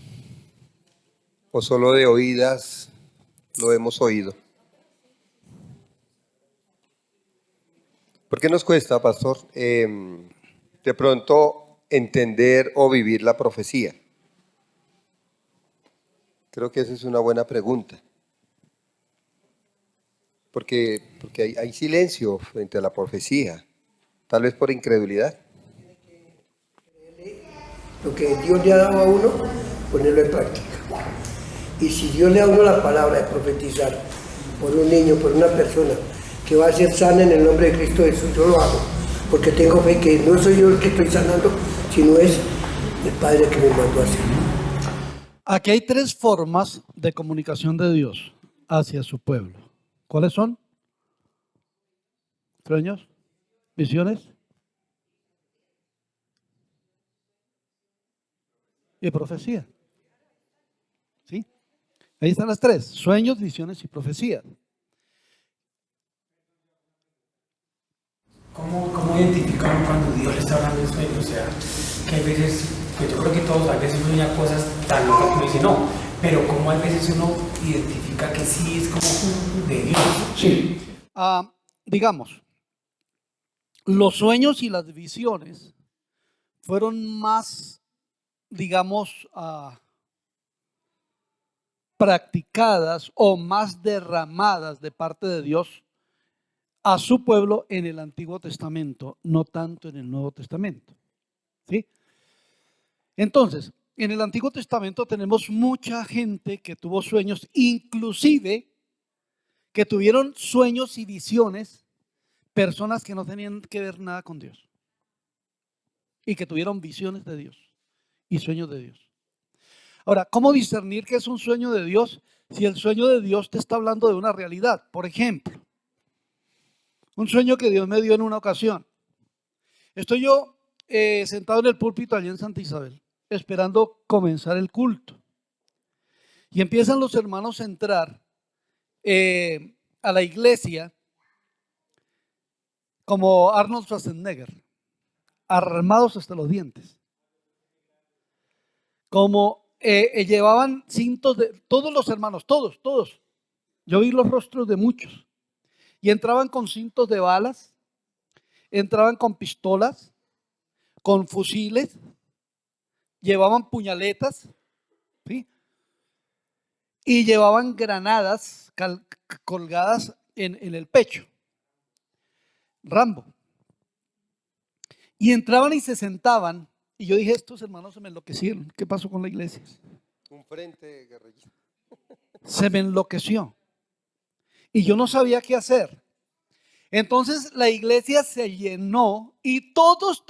¿O solo de oídas lo hemos oído? ¿Por qué nos cuesta, pastor, de pronto entender o vivir la profecía? Creo que esa es una buena pregunta. Porque hay silencio frente a la profecía, tal vez por incredulidad. Lo que Dios le ha dado a uno, ponerlo en práctica. Y si Dios le da a uno la palabra de profetizar por un niño, por una persona que va a ser sana en el nombre de Cristo Jesús, yo lo hago, porque tengo fe que no soy yo el que estoy sanando, sino es el Padre que me mandó a hacerlo. Aquí hay 3 formas de comunicación de Dios hacia su pueblo. ¿Cuáles son? ¿Sueños? ¿Visiones? Y profecía. ¿Sí? Ahí están las 3: sueños, visiones y profecía. ¿Cómo identificar cuando Dios le está hablando en sueños? O sea, que hay veces, pues yo creo que todos a veces sueñan cosas tan locas que uno dice no, pero ¿cómo a veces uno identifica que sí es como de Dios? Sí. Digamos, los sueños y las visiones fueron más, digamos, practicadas o más derramadas de parte de Dios a su pueblo en el Antiguo Testamento, no tanto en el Nuevo Testamento. ¿Sí? Entonces, en el Antiguo Testamento tenemos mucha gente que tuvo sueños, inclusive que tuvieron sueños y visiones, personas que no tenían que ver nada con Dios y que tuvieron visiones de Dios y sueños de Dios. Ahora, ¿cómo discernir qué es un sueño de Dios si el sueño de Dios te está hablando de una realidad? Por ejemplo, un sueño que Dios me dio en una ocasión. Estoy yo sentado en el púlpito allí en Santa Isabel, esperando comenzar el culto. Y empiezan los hermanos a entrar a la iglesia como Arnold Schwarzenegger, armados hasta los dientes. Como llevaban cintos de, todos los hermanos, todos. Yo vi los rostros de muchos. Y entraban con cintos de balas, entraban con pistolas, con fusiles, llevaban puñaletas, ¿sí? Y llevaban granadas colgadas en el pecho. Rambo. Y entraban y se sentaban. Y yo dije, estos hermanos se me enloquecieron. ¿Qué pasó con la iglesia? Un frente guerrillero. Se me enloqueció. Y yo no sabía qué hacer. Entonces la iglesia se llenó y todos,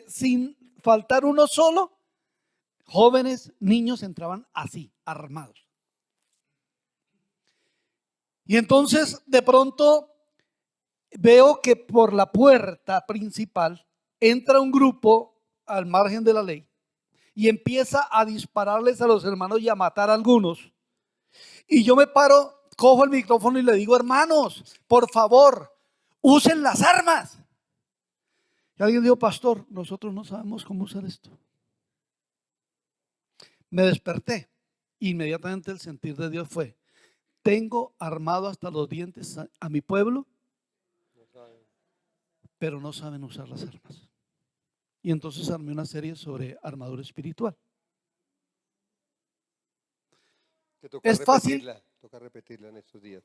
sin faltar uno solo, jóvenes, niños, entraban así, armados. Y entonces de pronto veo que por la puerta principal entra un grupo al margen de la ley y empieza a dispararles a los hermanos y a matar a algunos. Y yo me paro, cojo el micrófono y le digo, hermanos, por favor, usen las armas. Y alguien dijo, pastor, nosotros no sabemos cómo usar esto. Me desperté. Inmediatamente el sentir de Dios fue, tengo armado hasta los dientes a mi pueblo, pero no saben usar las armas. Y entonces armé una serie sobre armadura espiritual. Es fácil. Toca repetirla en estos días.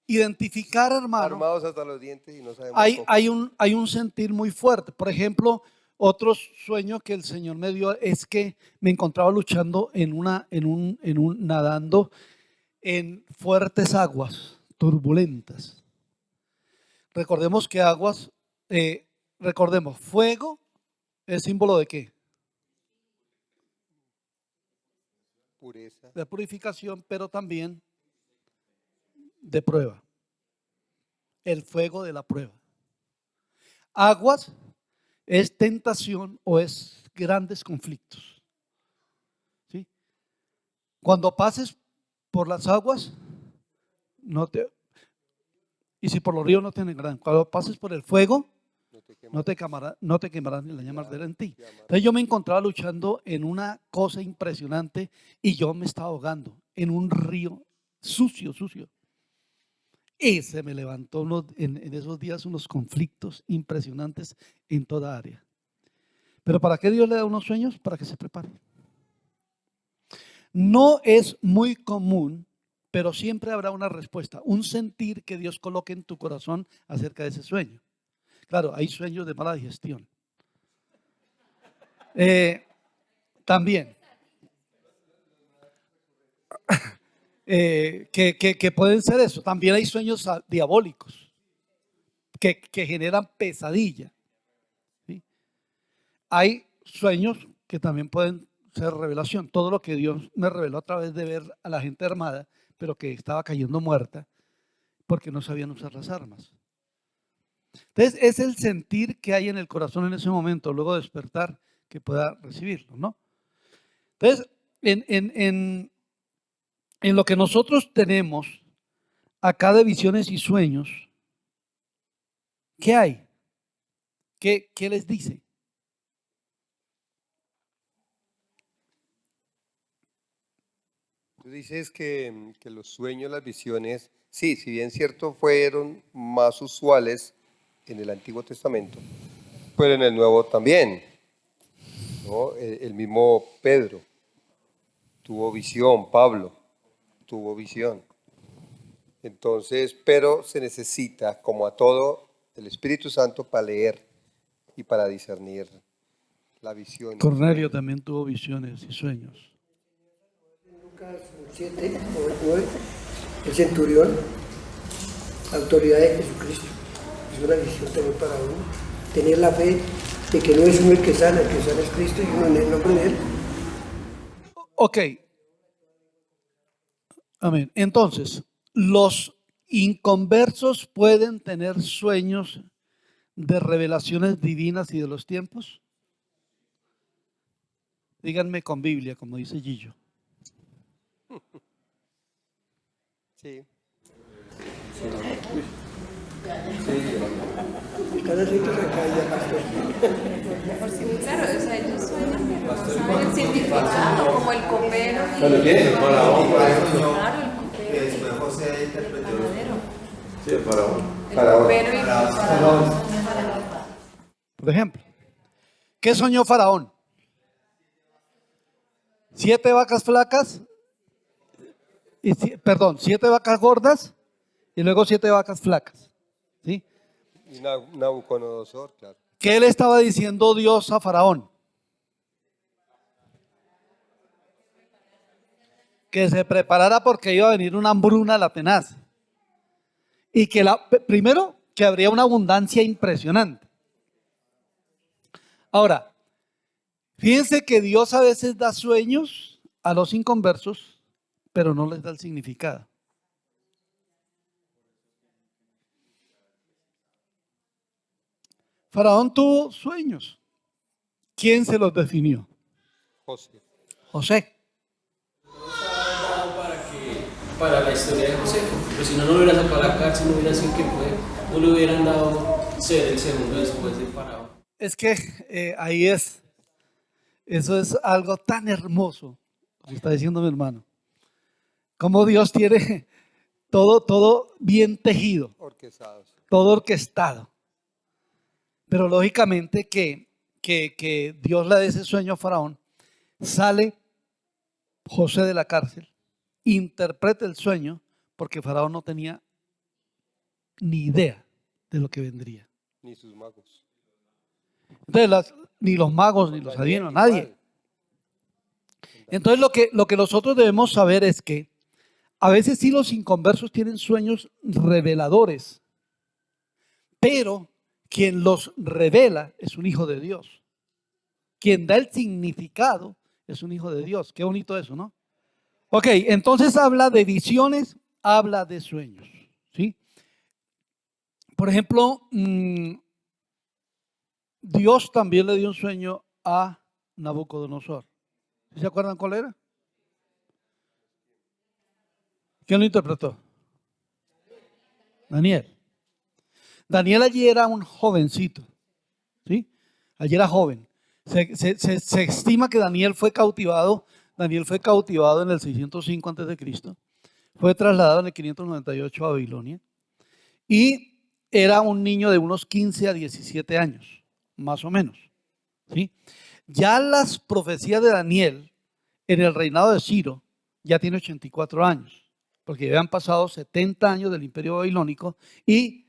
identificar, hermano, Armados hasta los dientes y no sabemos cómo. hay un sentir muy fuerte. Por ejemplo, otro sueño que el Señor me dio es que me encontraba luchando nadando en fuertes aguas turbulentas. Recordemos que recordemos, fuego es símbolo de qué? Pureza. De purificación, pero también de prueba. El fuego de la prueba. Aguas es tentación o es grandes conflictos. ¿Sí? Cuando pases por las aguas, y si por los ríos no te negarán. Cuando pases por el fuego, no te quemarán ni la llama arderá en ti. Entonces yo me encontraba luchando en una cosa impresionante y yo me estaba ahogando en un río sucio. Y se me levantó en esos días unos conflictos impresionantes en toda área. Pero ¿para qué Dios le da unos sueños? Para que se prepare. No es muy común, pero siempre habrá una respuesta, un sentir que Dios coloque en tu corazón acerca de ese sueño. Claro, hay sueños de mala digestión. También. Que pueden ser eso. También hay sueños diabólicos que generan pesadilla. ¿Sí? Hay sueños que también pueden ser revelación. Todo lo que Dios me reveló a través de ver a la gente armada, pero que estaba cayendo muerta porque no sabían usar las armas. Entonces es el sentir que hay en el corazón en ese momento, luego de despertar, que pueda recibirlo, ¿no? Entonces, en lo que nosotros tenemos acá de visiones y sueños, ¿qué hay? ¿Qué les dice? Tú dices que los sueños, las visiones, sí, si bien cierto fueron más usuales en el Antiguo Testamento, pero en el Nuevo también, ¿no? El mismo Pedro tuvo visión, Pablo tuvo visión. Entonces, pero se necesita, como a todo, el Espíritu Santo para leer y para discernir la visión. Cornelio también tuvo visiones y sueños. Lucas 7, 9, el centurión, autoridad de Jesucristo. Es una visión también para uno. Tener la fe de que no es uno el que sana es Cristo y uno en el nombre de Él. Ok. Amén. Entonces, los inconversos pueden tener sueños de revelaciones divinas y de los tiempos. Díganme con Biblia, como dice Gillo. Sí. Están escritos acá ya, pastor. Claro, o sea, ellos sueñan, pero no saben el significado, como el copero. Pero tiene el faraón, por ejemplo. Claro, el copero. Que después José interpretó. El panadero. Sí, el faraón. El copero y el faraón. Por ejemplo, ¿qué soñó Faraón? 7 vacas flacas, 7 vacas gordas y luego 7 vacas flacas. ¿Sí? Y Nabucodonosor, claro. ¿Qué le estaba diciendo Dios a Faraón? Que se preparara porque iba a venir una hambruna la tenaz. Y que primero, que habría una abundancia impresionante. Ahora, fíjense que Dios a veces da sueños a los inconversos, pero no les da el significado. Faraón tuvo sueños. ¿Quién se los definió? José. Para la historia de José, porque si no, no hubiera sacado la cárcel, no hubiera sido quien fue, no le hubieran dado ser el segundo después de Faraón. Es que ahí es, eso es algo tan hermoso, lo que está diciendo mi hermano. Como Dios tiene todo bien tejido, todo orquestado. Pero lógicamente que Dios le da ese sueño a Faraón, sale José de la cárcel, interpreta el sueño, porque Faraón no tenía ni idea de lo que vendría. Ni sus magos. Entonces, ni los magos, ni los adivinos, nadie. Entonces, lo que nosotros debemos saber es que a veces sí los inconversos tienen sueños reveladores, pero quien los revela es un hijo de Dios. Quien da el significado es un hijo de Dios. Qué bonito eso, ¿no? Ok, entonces habla de visiones, habla de sueños, ¿sí? Por ejemplo, Dios también le dio un sueño a Nabucodonosor. ¿Se acuerdan cuál era? ¿Quién lo interpretó? Daniel. Daniel allí era un jovencito, ¿sí? Allí era joven. Se estima que Daniel fue cautivado en el 605 a.C., fue trasladado en el 598 a Babilonia y era un niño de unos 15 a 17 años, más o menos, ¿sí? Ya las profecías de Daniel en el reinado de Ciro ya tiene 84 años, porque ya han pasado 70 años del imperio babilónico y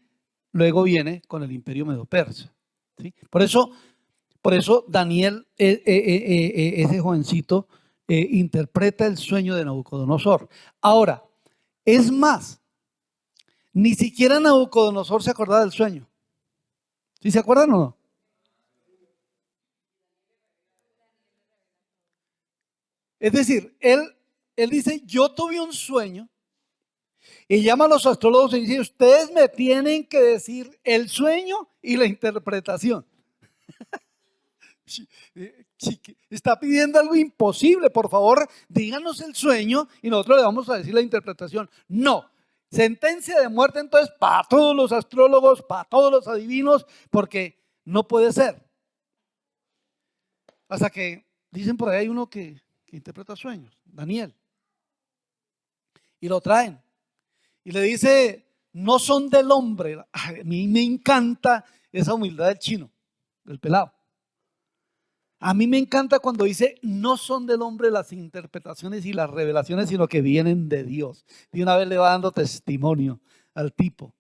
luego viene con el imperio medo-persa, ¿sí? Por eso Daniel, ese jovencito, interpreta el sueño de Nabucodonosor. Ahora, es más, ni siquiera Nabucodonosor se acordaba del sueño. ¿Sí se acuerdan o no? Es decir, él dice, yo tuve un sueño, y llama a los astrólogos y dice, ustedes me tienen que decir el sueño y la interpretación. Está pidiendo algo imposible, por favor, díganos el sueño y nosotros le vamos a decir la interpretación. No, sentencia de muerte entonces para todos los astrólogos, para todos los adivinos, porque no puede ser. Hasta que dicen por ahí hay uno que interpreta sueños, Daniel, y lo traen y le dice, no son del hombre. A mí me encanta esa humildad del chino, del pelado. A mí me encanta cuando dice, no son del hombre las interpretaciones y las revelaciones, sino que vienen de Dios. De una vez le va dando testimonio al tipo.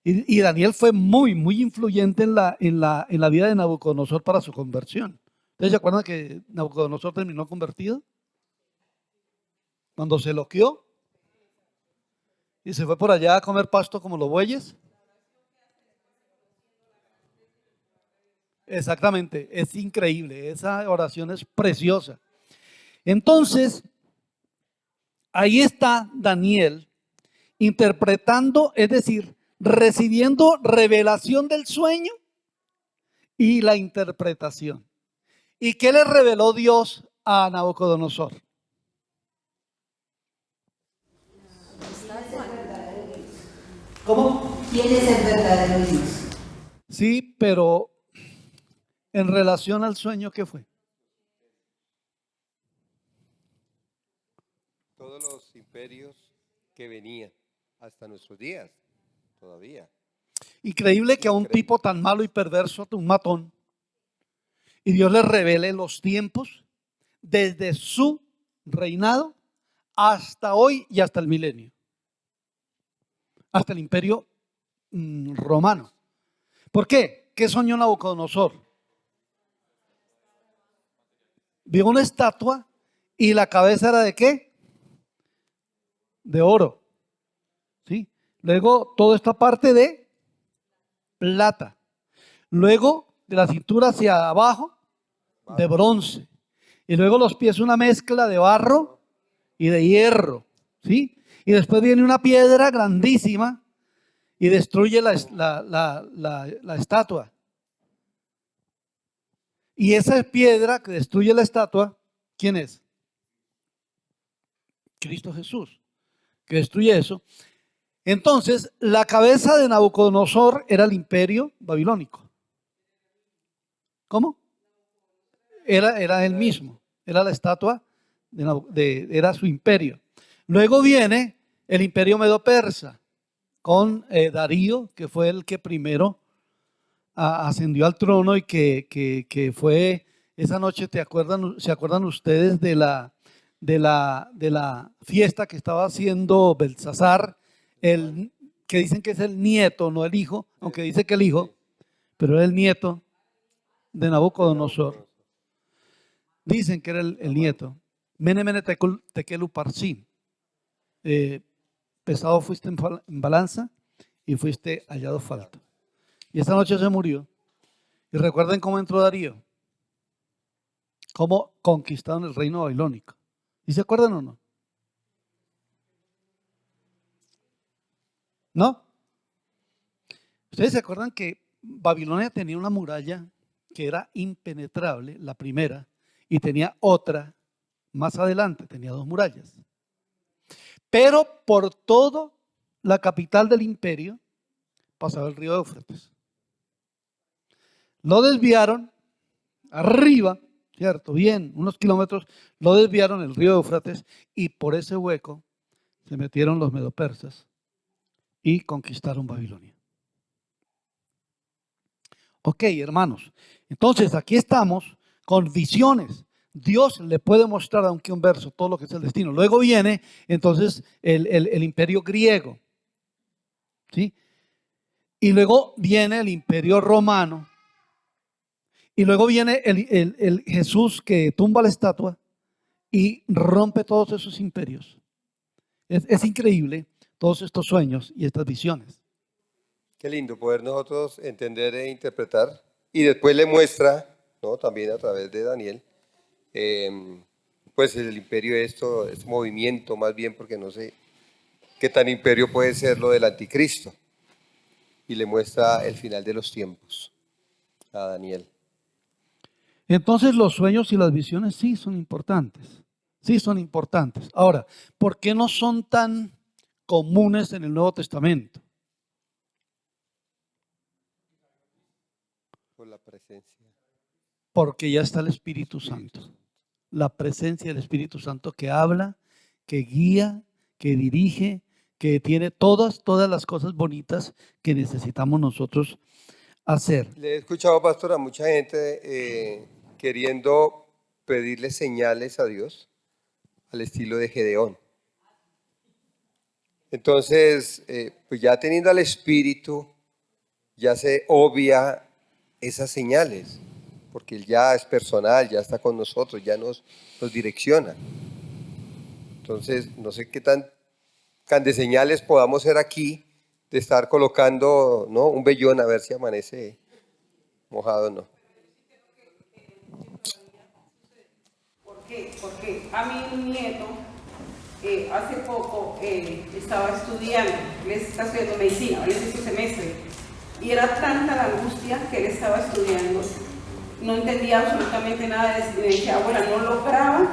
Y Daniel fue muy, muy influyente en la vida de Nabucodonosor para su conversión. ¿Ustedes se acuerdan que Nabucodonosor terminó convertido? Cuando se loqueó y se fue por allá a comer pasto como los bueyes. Exactamente, es increíble, esa oración es preciosa. Entonces, ahí está Daniel interpretando, es decir, recibiendo revelación del sueño y la interpretación. ¿Y qué le reveló Dios a Nabucodonosor? ¿Cómo? ¿Quién es el verdadero Dios? Sí, pero en relación al sueño, ¿qué fue? Todos los imperios que venían hasta nuestros días, todavía. Increíble que a un tipo tan malo y perverso, un matón, y Dios le revele los tiempos desde su reinado hasta hoy y hasta el milenio, hasta el imperio romano. ¿Por qué? ¿Qué soñó Nabucodonosor? Vio una estatua y la cabeza era ¿de qué? De oro, ¿sí? Luego toda esta parte de plata. Luego de la cintura hacia abajo de bronce. Y luego los pies una mezcla de barro y de hierro, ¿sí? Y después viene una piedra grandísima y destruye la estatua. Y esa piedra que destruye la estatua, ¿quién es? Cristo Jesús, que destruye eso. Entonces, la cabeza de Nabucodonosor era el imperio babilónico. ¿Cómo? Era él mismo, era la estatua, era su imperio. Luego viene el imperio medo-persa con Darío, que fue el que primero ascendió al trono y que fue esa noche. ¿Se acuerdan ustedes de la fiesta que estaba haciendo Belsasar, que que dicen que es el nieto, no el hijo, aunque dice que el hijo, pero era el nieto de Nabucodonosor. Dicen que era el nieto. Mene, mene, tekel, uparsin. Pesado fuiste en balanza y fuiste hallado falto. Y esta noche se murió. Y recuerden cómo entró Darío. Cómo conquistaron el reino babilónico. ¿Y se acuerdan o no? ¿No? Ustedes se acuerdan que Babilonia tenía una muralla que era impenetrable, la primera, y tenía otra más adelante, tenía 2 murallas. Pero por todo la capital del imperio pasaba el río Éufrates. Lo desviaron arriba, ¿cierto? Bien, unos kilómetros, lo desviaron el río Éufrates y por ese hueco se metieron los medopersas y conquistaron Babilonia. Ok, hermanos, entonces aquí estamos con visiones. Dios le puede mostrar, aunque un verso, todo lo que es el destino. Luego viene entonces el imperio griego, ¿sí? Y luego viene el imperio romano. Y luego viene el Jesús que tumba la estatua y rompe todos esos imperios. Es increíble todos estos sueños y estas visiones. Qué lindo poder nosotros entender e interpretar. Y después le muestra, ¿no? También a través de Daniel, pues el imperio, este movimiento más bien, porque no sé qué tan imperio puede ser lo del anticristo. Y le muestra el final de los tiempos a Daniel. Entonces los sueños y las visiones sí son importantes. Sí son importantes. Ahora, ¿por qué no son tan comunes en el Nuevo Testamento? Por la presencia. Porque ya está el Espíritu Santo. La presencia del Espíritu Santo que habla, que guía, que dirige, que tiene todas las cosas bonitas que necesitamos nosotros hacer. Le he escuchado, pastor, a mucha gente queriendo pedirle señales a Dios al estilo de Gedeón. Entonces, pues ya teniendo al Espíritu, ya se obvia esas señales, porque Él ya es personal, ya está con nosotros, ya nos direcciona. Entonces, no sé qué tan de señales podamos ser aquí, de estar colocando, ¿no?, un vellón a ver si amanece mojado o no. Porque a mi nieto hace poco estaba estudiando, él está estudiando medicina, él es de su semestre, y era tanta la angustia que él estaba estudiando, no entendía absolutamente nada, me decía, abuela, no lograba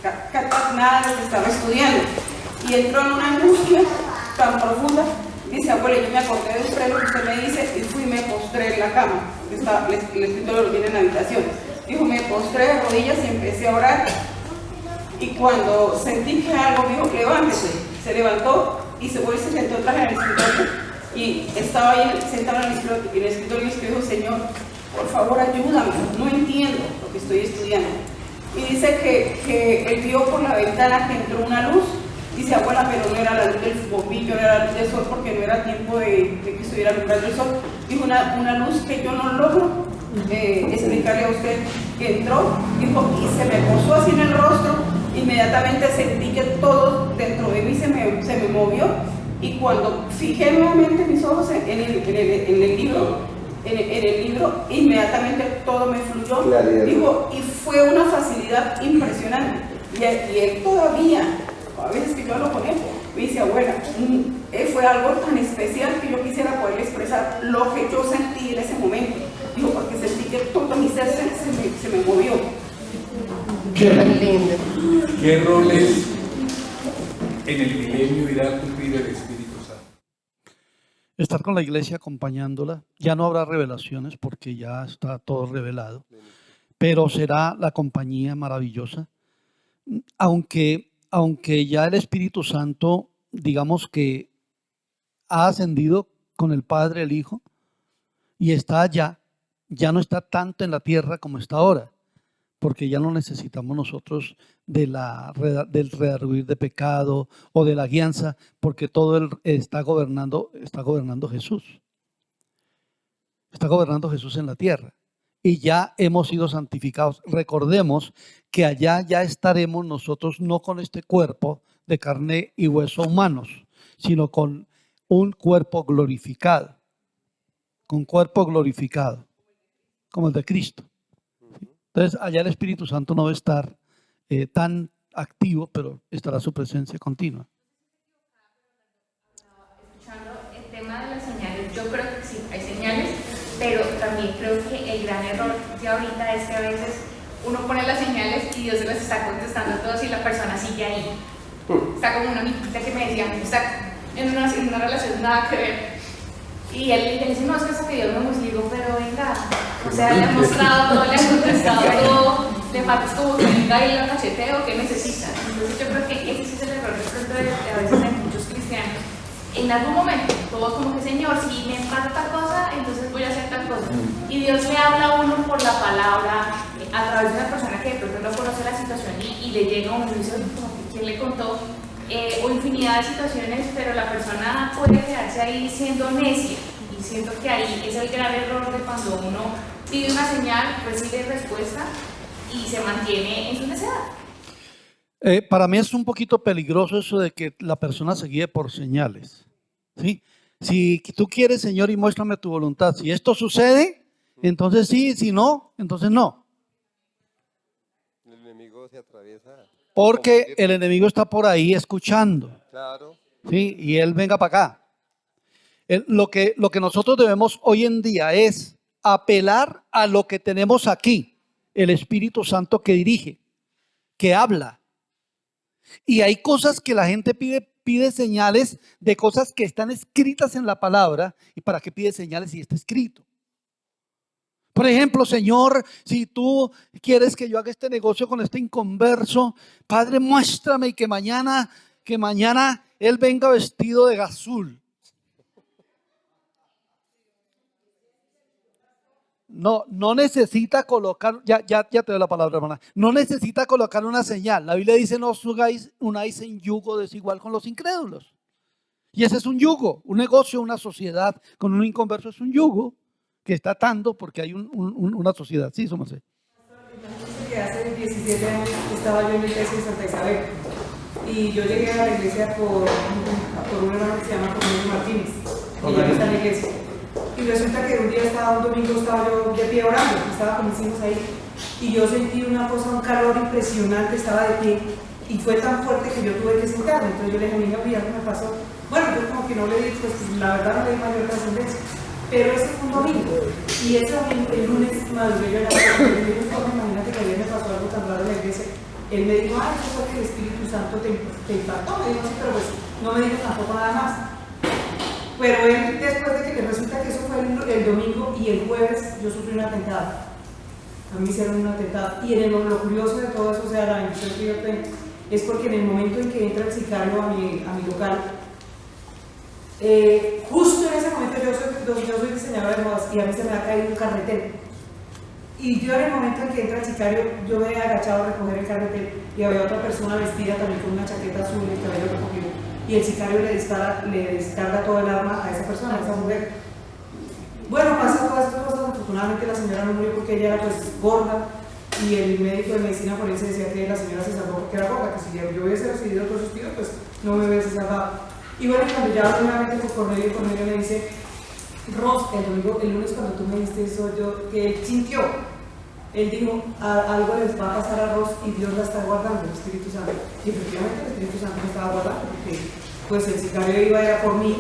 captar nada de lo que estaba estudiando, y entró en una angustia tan profunda. Dice, abuela, yo me acordé de usted lo que usted me dice y fui y me postré en la cama. El escritorio lo tiene en la habitación. Dijo, me postré de rodillas y empecé a orar. Y cuando sentí que algo me dijo, levántese, se levantó y se fue y se sentó atrás en el escritorio. Y estaba ahí sentado en el escritorio y dijo, Señor, por favor ayúdame, no entiendo lo que estoy estudiando. Y dice que él vio por la ventana que entró una luz. Dice, abuela, pero no era la luz del bombillo, no era la luz del sol, porque no era tiempo de que estuviera alumbrando el sol. Dijo, una luz que yo no logro explicarle a usted, que entró, dijo, y se me posó así en el rostro. Inmediatamente sentí que todo dentro de mí se me movió, y cuando fijé nuevamente mis ojos en el libro, inmediatamente todo me fluyó. Dijo, y fue una facilidad impresionante. Y él todavía, a veces que yo hablo con él, me dice, abuela, fue algo tan especial que yo quisiera poder expresar lo que yo sentí en ese momento. Dijo, porque sentí que todo mi ser se me movió. Qué lindo. ¿Qué roles en el milenio irá a cumplir el Espíritu Santo? Estar con la iglesia acompañándola. Ya no habrá revelaciones porque ya está todo revelado, pero será la compañía maravillosa. Aunque ya el Espíritu Santo, digamos que ha ascendido con el Padre, el Hijo, y está allá, ya no está tanto en la tierra como está ahora, porque ya no necesitamos nosotros del redarguir de pecado o de la guianza, porque está gobernando Jesús. Está gobernando Jesús en la tierra. Y ya hemos sido santificados. Recordemos que allá ya estaremos nosotros no con este cuerpo de carne y hueso humanos, sino con un cuerpo glorificado. Con cuerpo glorificado, como el de Cristo. Entonces, allá el Espíritu Santo no va a estar tan activo, pero estará su presencia continua. Escuchando el tema de las señales, yo creo que sí, hay señales, pero también creo que el gran error de ahorita es que a veces uno pone las señales y Dios se las está contestando a todos y la persona sigue ahí. Está como una amiguita que me decía, está en una relación nada que ver. Y él le dice, no, es que eso que Dios me mostró. Y digo, pero venga, o sea, le ha mostrado todo, le ha contestado todo, le falta como que venga y la cacheteo, ¿qué necesita? Entonces yo creo que ese es el error de pronto de a veces hay muchos cristianos. En algún momento, todos como que, Señor, si me falta tal cosa, entonces voy a hacer tal cosa. Y Dios le habla a uno por la palabra, a través de una persona que de pronto no conoce la situación y le llega a uno y dice, ¿quién le contó? O infinidad de situaciones, pero la persona puede quedarse ahí siendo necia. Y siento que ahí es el gran error de cuando uno pide una señal, recibe respuesta y se mantiene en su necedad. Para mí es un poquito peligroso eso de que la persona se guíe por señales. ¿Sí? Si tú quieres, Señor, y muéstrame tu voluntad. Si esto sucede, entonces sí, si no, entonces no. El enemigo se atraviesa. Porque el enemigo está por ahí escuchando. Claro. ¿Sí? Y él venga para acá. Lo que nosotros debemos hoy en día es apelar a lo que tenemos aquí. El Espíritu Santo que dirige, que habla. Y hay cosas que la gente pide señales de cosas que están escritas en la palabra. ¿Y para qué pide señales si está escrito? Por ejemplo, Señor, si tú quieres que yo haga este negocio con este inconverso, Padre, muéstrame y que mañana él venga vestido de azul. No necesita colocar, ya te doy la palabra, hermana. No necesita colocar una señal. La Biblia dice, no os unáis en yugo desigual con los incrédulos. Y ese es un yugo, un negocio, una sociedad con un inconverso es un yugo que está atando porque hay una sociedad. Sí, somos. Que hace 17 años estaba yo en la iglesia de Santa Isabel y yo llegué a la iglesia por un hermano que se llama Cornelio Martínez y ya no está en la iglesia. Y resulta que un domingo estaba yo de pie orando, estaba con mis hijos ahí y yo sentí una cosa, un calor impresionante, estaba de pie y fue tan fuerte que yo tuve que sentarme. Entonces yo le dije, niña, mira, ¿qué me pasó? Bueno, yo como que no le di, pues la verdad no le di mayor trascendencia. Pero ese fue un domingo, y ese domingo, el lunes madrugué yo en la casa, y me dijo, imagínate que ayer me pasó algo tan raro en la iglesia. Él me dijo, eso fue que el Espíritu Santo te impactó. Me dijo, sí, pero pues no me dijo tampoco nada más. Pero él, después de que resulta que eso fue el domingo, y el jueves yo sufrí un atentado. A mí hicieron un atentado. Y lo curioso de todo eso, o sea, la bendición que yo tengo, es porque en el momento en que entra el sicario a mi local, justo en ese momento yo soy diseñadora de modas y a mí se me ha caído un carretel y yo en el momento en que entra el sicario yo me he agachado a recoger el carretel y había otra persona vestida también con una chaqueta azul y el cabello recogido y el sicario le descarga todo el arma a esa persona, a esa mujer. Bueno, pasan todas estas cosas. Afortunadamente la señora no murió porque ella era pues gorda y el médico de medicina forense decía que la señora se salvó porque era gorda, que si yo hubiese recibido otros suspiros pues no me hubiese salvado. Y bueno, cuando ya hablo nuevamente con Cornelio me dice, Ros, el lunes cuando tú me dijiste eso, que él sintió, él dijo, algo les va a pasar a Ros y Dios la está guardando, el Espíritu Santo. Y efectivamente el Espíritu Santo me estaba guardando, porque pues el sicario iba a ir a por mí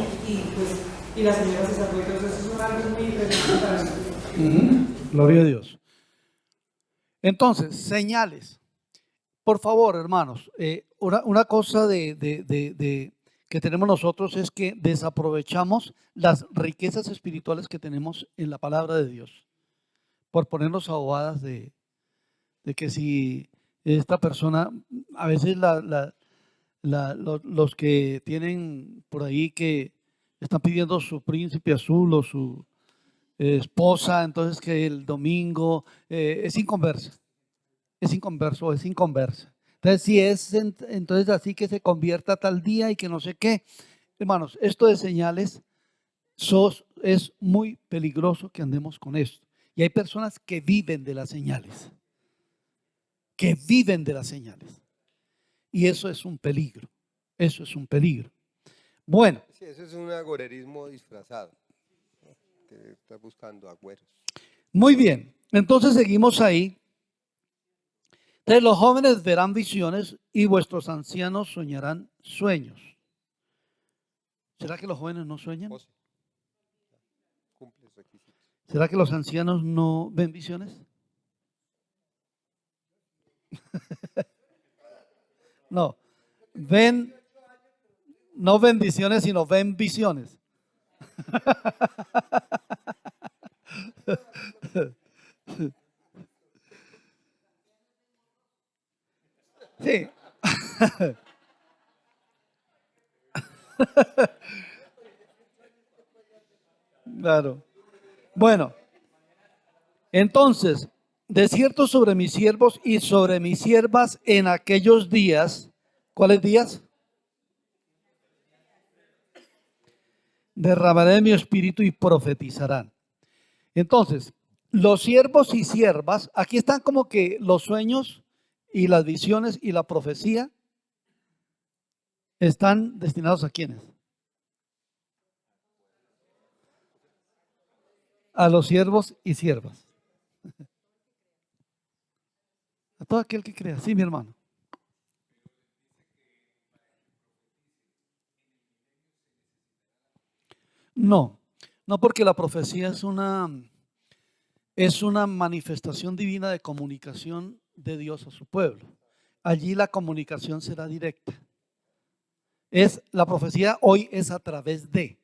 y la señora se salvó. Entonces eso es algo muy impresionante para mí. Gloria a Dios. Entonces, señales. Por favor, hermanos, una cosa que tenemos nosotros es que desaprovechamos las riquezas espirituales que tenemos en la palabra de Dios por ponernos abogadas de que si esta persona, a veces los que tienen por ahí que están pidiendo su príncipe azul o su esposa, entonces que el domingo es inconversa. es inconverso o es inconversa. Entonces, si es entonces así que se convierta tal día y que no sé qué. Hermanos, esto de señales es muy peligroso que andemos con esto. Y hay personas que viven de las señales. Que viven de las señales. Y eso es un peligro. Eso es un peligro. Bueno. Sí, eso es un agorerismo disfrazado. Que está buscando agüeros. Muy bien. Entonces seguimos ahí. Entonces los jóvenes verán visiones y vuestros ancianos soñarán sueños. ¿Será que los jóvenes no sueñan? ¿Será que los ancianos no ven visiones? No, no ven visiones, sino ven visiones. Sí. Claro. Bueno, entonces, de cierto sobre mis siervos y sobre mis siervas en aquellos días, ¿cuáles días? Derramaré mi espíritu y profetizarán. Entonces, los siervos y siervas, aquí están como que los sueños y las visiones y la profecía están destinados ¿a quiénes? A los siervos y siervas. A todo aquel que crea. Sí, mi hermano. No, no, porque la profecía es una manifestación divina de comunicación de Dios a su pueblo. Allí la comunicación será directa. La profecía hoy es a través de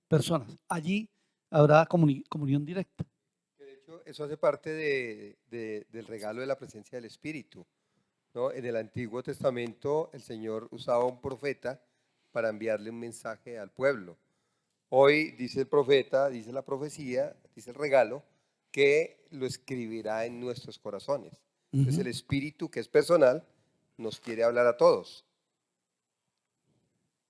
personas. Allí habrá comunión directa. De hecho, eso hace parte del regalo de la presencia del Espíritu, ¿no? En el Antiguo Testamento el Señor usaba un profeta para enviarle un mensaje al pueblo. Hoy dice el profeta, dice la profecía, dice el regalo, que lo escribirá en nuestros corazones. Entonces el Espíritu, que es personal, nos quiere hablar a todos.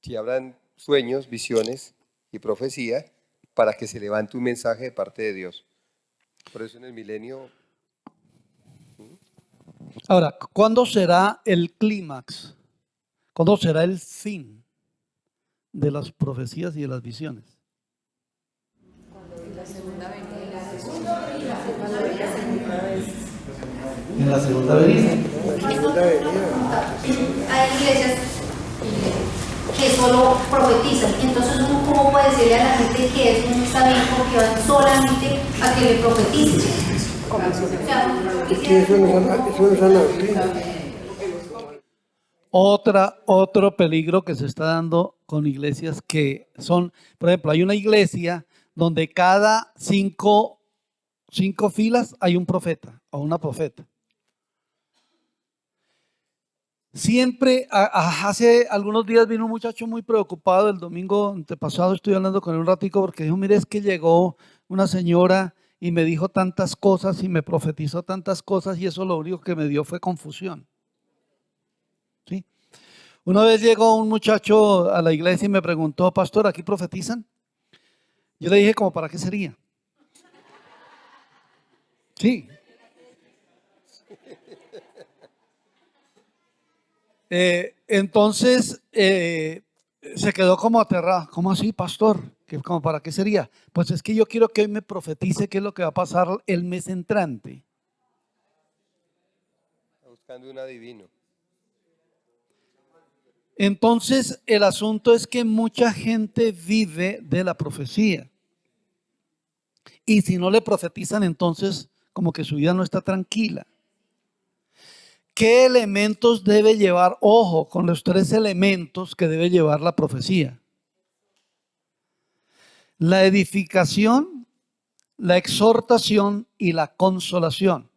Si hablan sueños, visiones y profecía, para que se levante un mensaje de parte de Dios. Por eso en el milenio... Ahora, ¿cuándo será el clímax? ¿Cuándo será el fin de las profecías y de las visiones? La segunda venida. En la segunda venida. Hay iglesias que solo profetizan. Entonces, ¿uno cómo puede decirle a la gente que eso no está bien porque van solamente a que le profeticen? Otro peligro que se está dando con iglesias que son, por ejemplo, hay una iglesia donde cada cinco filas hay un profeta o una profeta. Siempre, hace algunos días vino un muchacho muy preocupado, el domingo antepasado estoy hablando con él un ratico porque dijo, mire, es que llegó una señora y me dijo tantas cosas y me profetizó tantas cosas y eso lo único que me dio fue confusión. ¿Sí? Una vez llegó un muchacho a la iglesia y me preguntó, pastor, ¿aquí profetizan? Yo le dije, ¿como para qué sería? Sí. Entonces se quedó como aterrado. ¿Cómo así, pastor? ¿Cómo para qué sería? Pues es que yo quiero que hoy me profetice qué es lo que va a pasar el mes entrante. Está buscando un adivino. Entonces el asunto es que mucha gente vive de la profecía. Y si no le profetizan, entonces como que su vida no está tranquila. ¿Qué elementos debe llevar? Ojo, con los 3 elementos que debe llevar la profecía. La edificación, la exhortación y la consolación.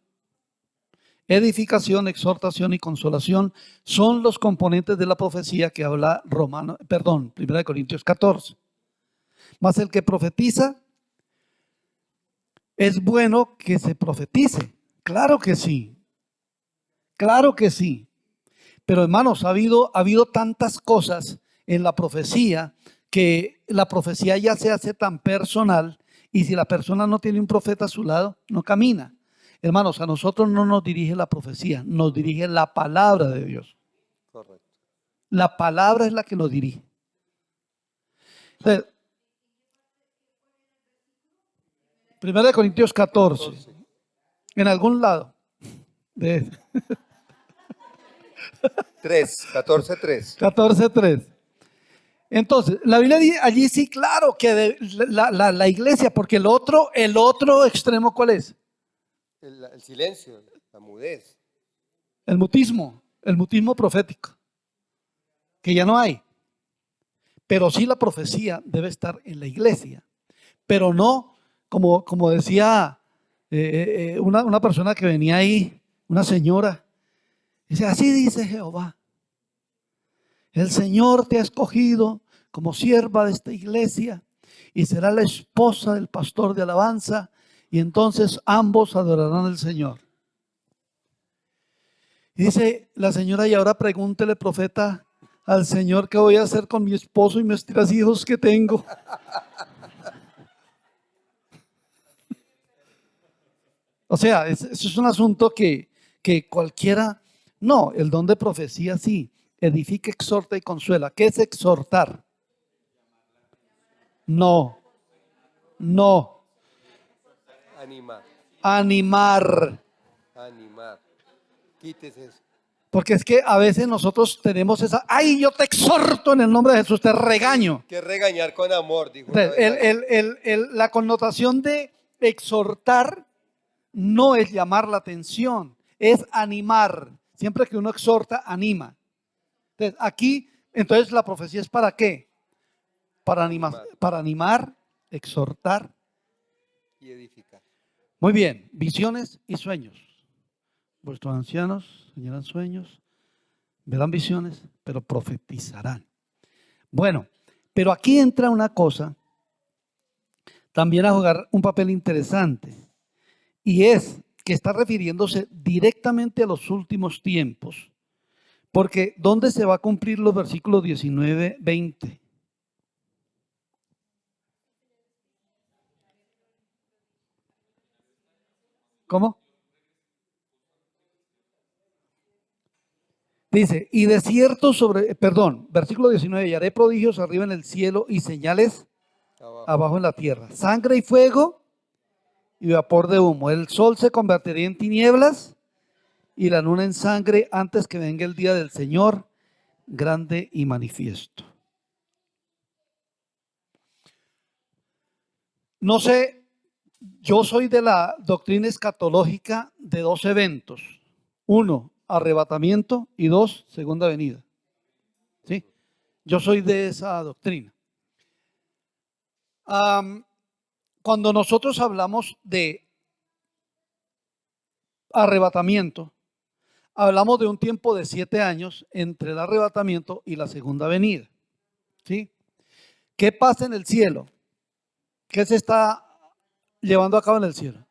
Edificación, exhortación y consolación son los componentes de la profecía que habla 1 Corintios 14. Mas el que profetiza, es bueno que se profetice. Claro que sí. Claro que sí. Pero hermanos, ha habido tantas cosas en la profecía que la profecía ya se hace tan personal, y si la persona no tiene un profeta a su lado, no camina. Hermanos, a nosotros no nos dirige la profecía, nos dirige la palabra de Dios. Correcto. La palabra es la que nos dirige. Entonces, 1 Corintios 14, en algún lado. 14:3. 14:3. Entonces, la Biblia dice allí sí, claro, que la iglesia, porque el otro extremo, ¿cuál es? El silencio, la mudez. El mutismo profético, que ya no hay. Pero sí la profecía debe estar en la iglesia, pero no, como decía una persona que venía ahí, una señora, dice, así dice Jehová, el Señor te ha escogido como sierva de esta iglesia y será la esposa del pastor de alabanza, y entonces ambos adorarán al Señor. Y dice la señora, y ahora pregúntele, profeta, al Señor qué voy a hacer con mi esposo y mis 3 hijos que tengo. O sea, eso es un asunto que cualquiera, no, el don de profecía sí, edifica, exhorta y consuela. ¿Qué es exhortar? No. Animar. Quítese eso. Porque es que a veces nosotros tenemos esa, ay, yo te exhorto en el nombre de Jesús, te regaño. Que regañar con amor, dijo. La connotación de exhortar no es llamar la atención, es animar. Siempre que uno exhorta, anima. Entonces, aquí, entonces la profecía es ¿para qué? Para animar, exhortar y edificar. Muy bien, visiones y sueños. Vuestros ancianos soñarán sueños, verán visiones, pero profetizarán. Bueno, pero aquí entra una cosa también a jugar un papel interesante, y es que está refiriéndose directamente a los últimos tiempos, porque ¿dónde se va a cumplir los versículos 19, 20? ¿Cómo? Dice, y de cierto versículo 19, y haré prodigios arriba en el cielo y señales abajo en la tierra, sangre y fuego y vapor de humo. El sol se convertiría en tinieblas y la luna en sangre antes que venga el día del Señor grande y manifiesto. No sé, yo soy de la doctrina escatológica de 2 eventos. 1, arrebatamiento, y 2, segunda venida. ¿Sí? Yo soy de esa doctrina. Cuando nosotros hablamos de arrebatamiento, hablamos de un tiempo de 7 años entre el arrebatamiento y la segunda venida. ¿Sí? ¿Qué pasa en el cielo? ¿Qué se está llevando a cabo en el cielo?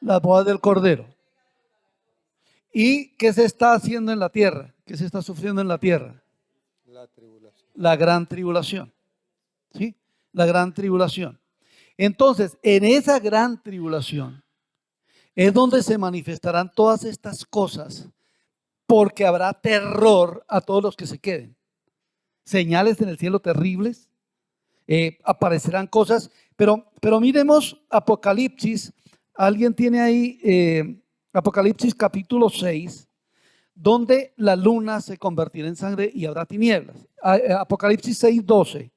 Las bodas del Cordero. ¿Y qué se está haciendo en la tierra? ¿Qué se está sufriendo en la tierra? La tribulación. La gran tribulación. ¿Sí? La gran tribulación. Entonces, en esa gran tribulación es donde se manifestarán todas estas cosas, porque habrá terror a todos los que se queden. Señales en el cielo terribles, aparecerán cosas, pero miremos Apocalipsis. ¿Alguien tiene ahí Apocalipsis capítulo 6, donde la luna se convertirá en sangre y habrá tinieblas? Apocalipsis 6:12.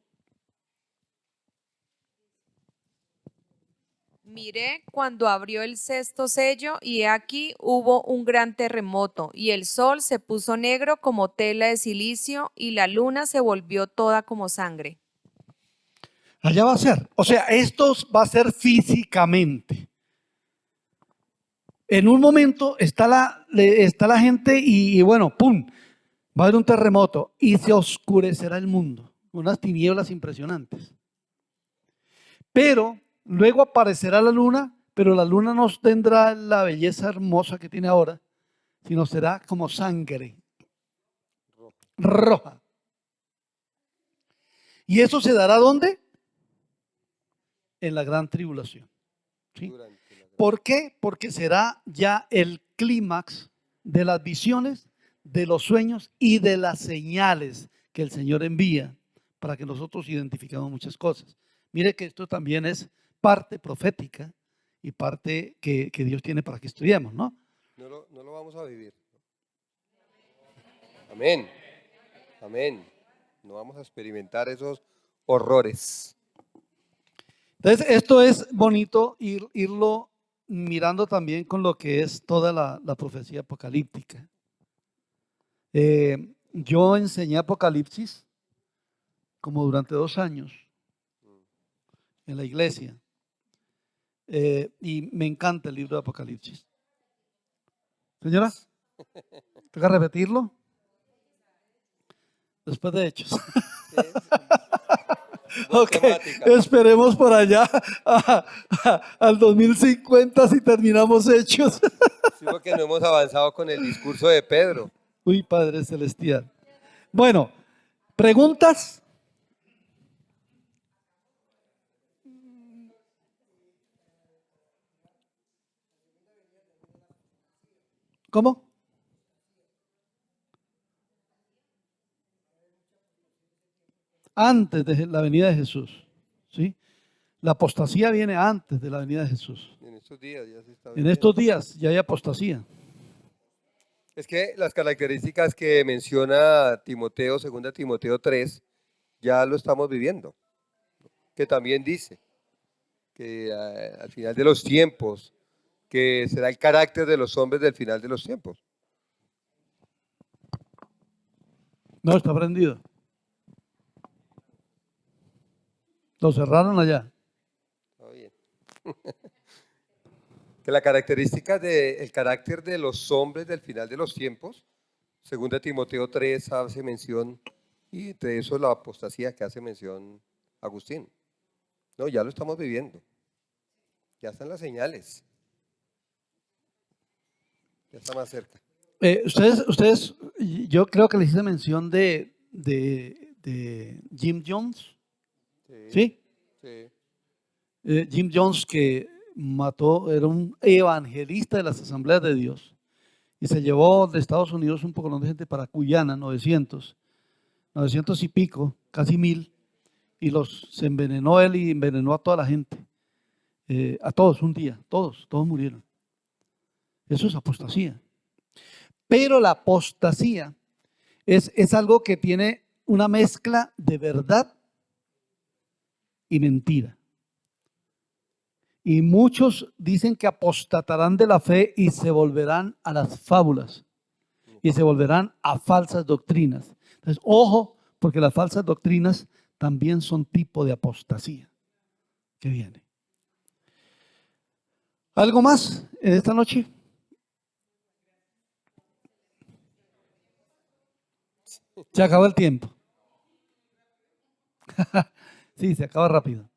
Miré cuando abrió el 6º sello, y aquí hubo un gran terremoto, y el sol se puso negro como tela de silicio, y la luna se volvió toda como sangre. Allá va a ser. O sea, esto va a ser físicamente. En un momento está la gente y bueno, ¡pum! Va a haber un terremoto y se oscurecerá el mundo. Unas tinieblas impresionantes. Pero luego aparecerá la luna, pero la luna no tendrá la belleza hermosa que tiene ahora, sino será como sangre roja. ¿Y eso se dará dónde? En la gran tribulación. ¿Sí? ¿Por qué? Porque será ya el clímax de las visiones, de los sueños y de las señales que el Señor envía para que nosotros identifiquemos muchas cosas. Mire que esto también es parte profética y parte que Dios tiene para que estudiemos, ¿no? No lo vamos a vivir. Amén. Amén. No vamos a experimentar esos horrores. Entonces, esto es bonito irlo mirando también con lo que es toda la profecía apocalíptica. Yo enseñé Apocalipsis como durante 2 años en la iglesia. Y me encanta el libro de Apocalipsis. Señora, ¿toca repetirlo? Después de Hechos. Ok, esperemos por allá al 2050 si terminamos Hechos. Sí, porque no hemos avanzado con el discurso de Pedro. Uy, Padre Celestial. Bueno, ¿preguntas? ¿Cómo? Antes de la venida de Jesús, ¿sí? La apostasía viene antes de la venida de Jesús. En estos días ya se está En viviendo. estos días ya hay apostasía. Es que las características que menciona Timoteo, 2 Timoteo 3, ya lo estamos viviendo. Que también dice que al final de los tiempos, que será el carácter de los hombres del final de los tiempos. No, está prendido. Lo cerraron allá. Está bien. Que la característica del carácter de los hombres del final de los tiempos, 2 Timoteo 3 hace mención, y entre eso la apostasía que hace mención Agustín. No, ya lo estamos viviendo. Ya están las señales. Ya está más cerca. Ustedes, yo creo que les hice mención de Jim Jones. ¿Sí? Sí. Jim Jones, que mató, era un evangelista de las Asambleas de Dios y se llevó de Estados Unidos un poco de gente para Guyana, 900 y pico, casi 1000, y se envenenó él y envenenó a toda la gente, a todos un día, todos murieron. Eso es apostasía. Pero la apostasía es algo que tiene una mezcla de verdad y mentira. Y muchos dicen que apostatarán de la fe y se volverán a las fábulas y se volverán a falsas doctrinas. Entonces, ojo, porque las falsas doctrinas también son tipo de apostasía que viene. ¿Algo más en esta noche? Se acabó el tiempo. Sí, se acaba rápido.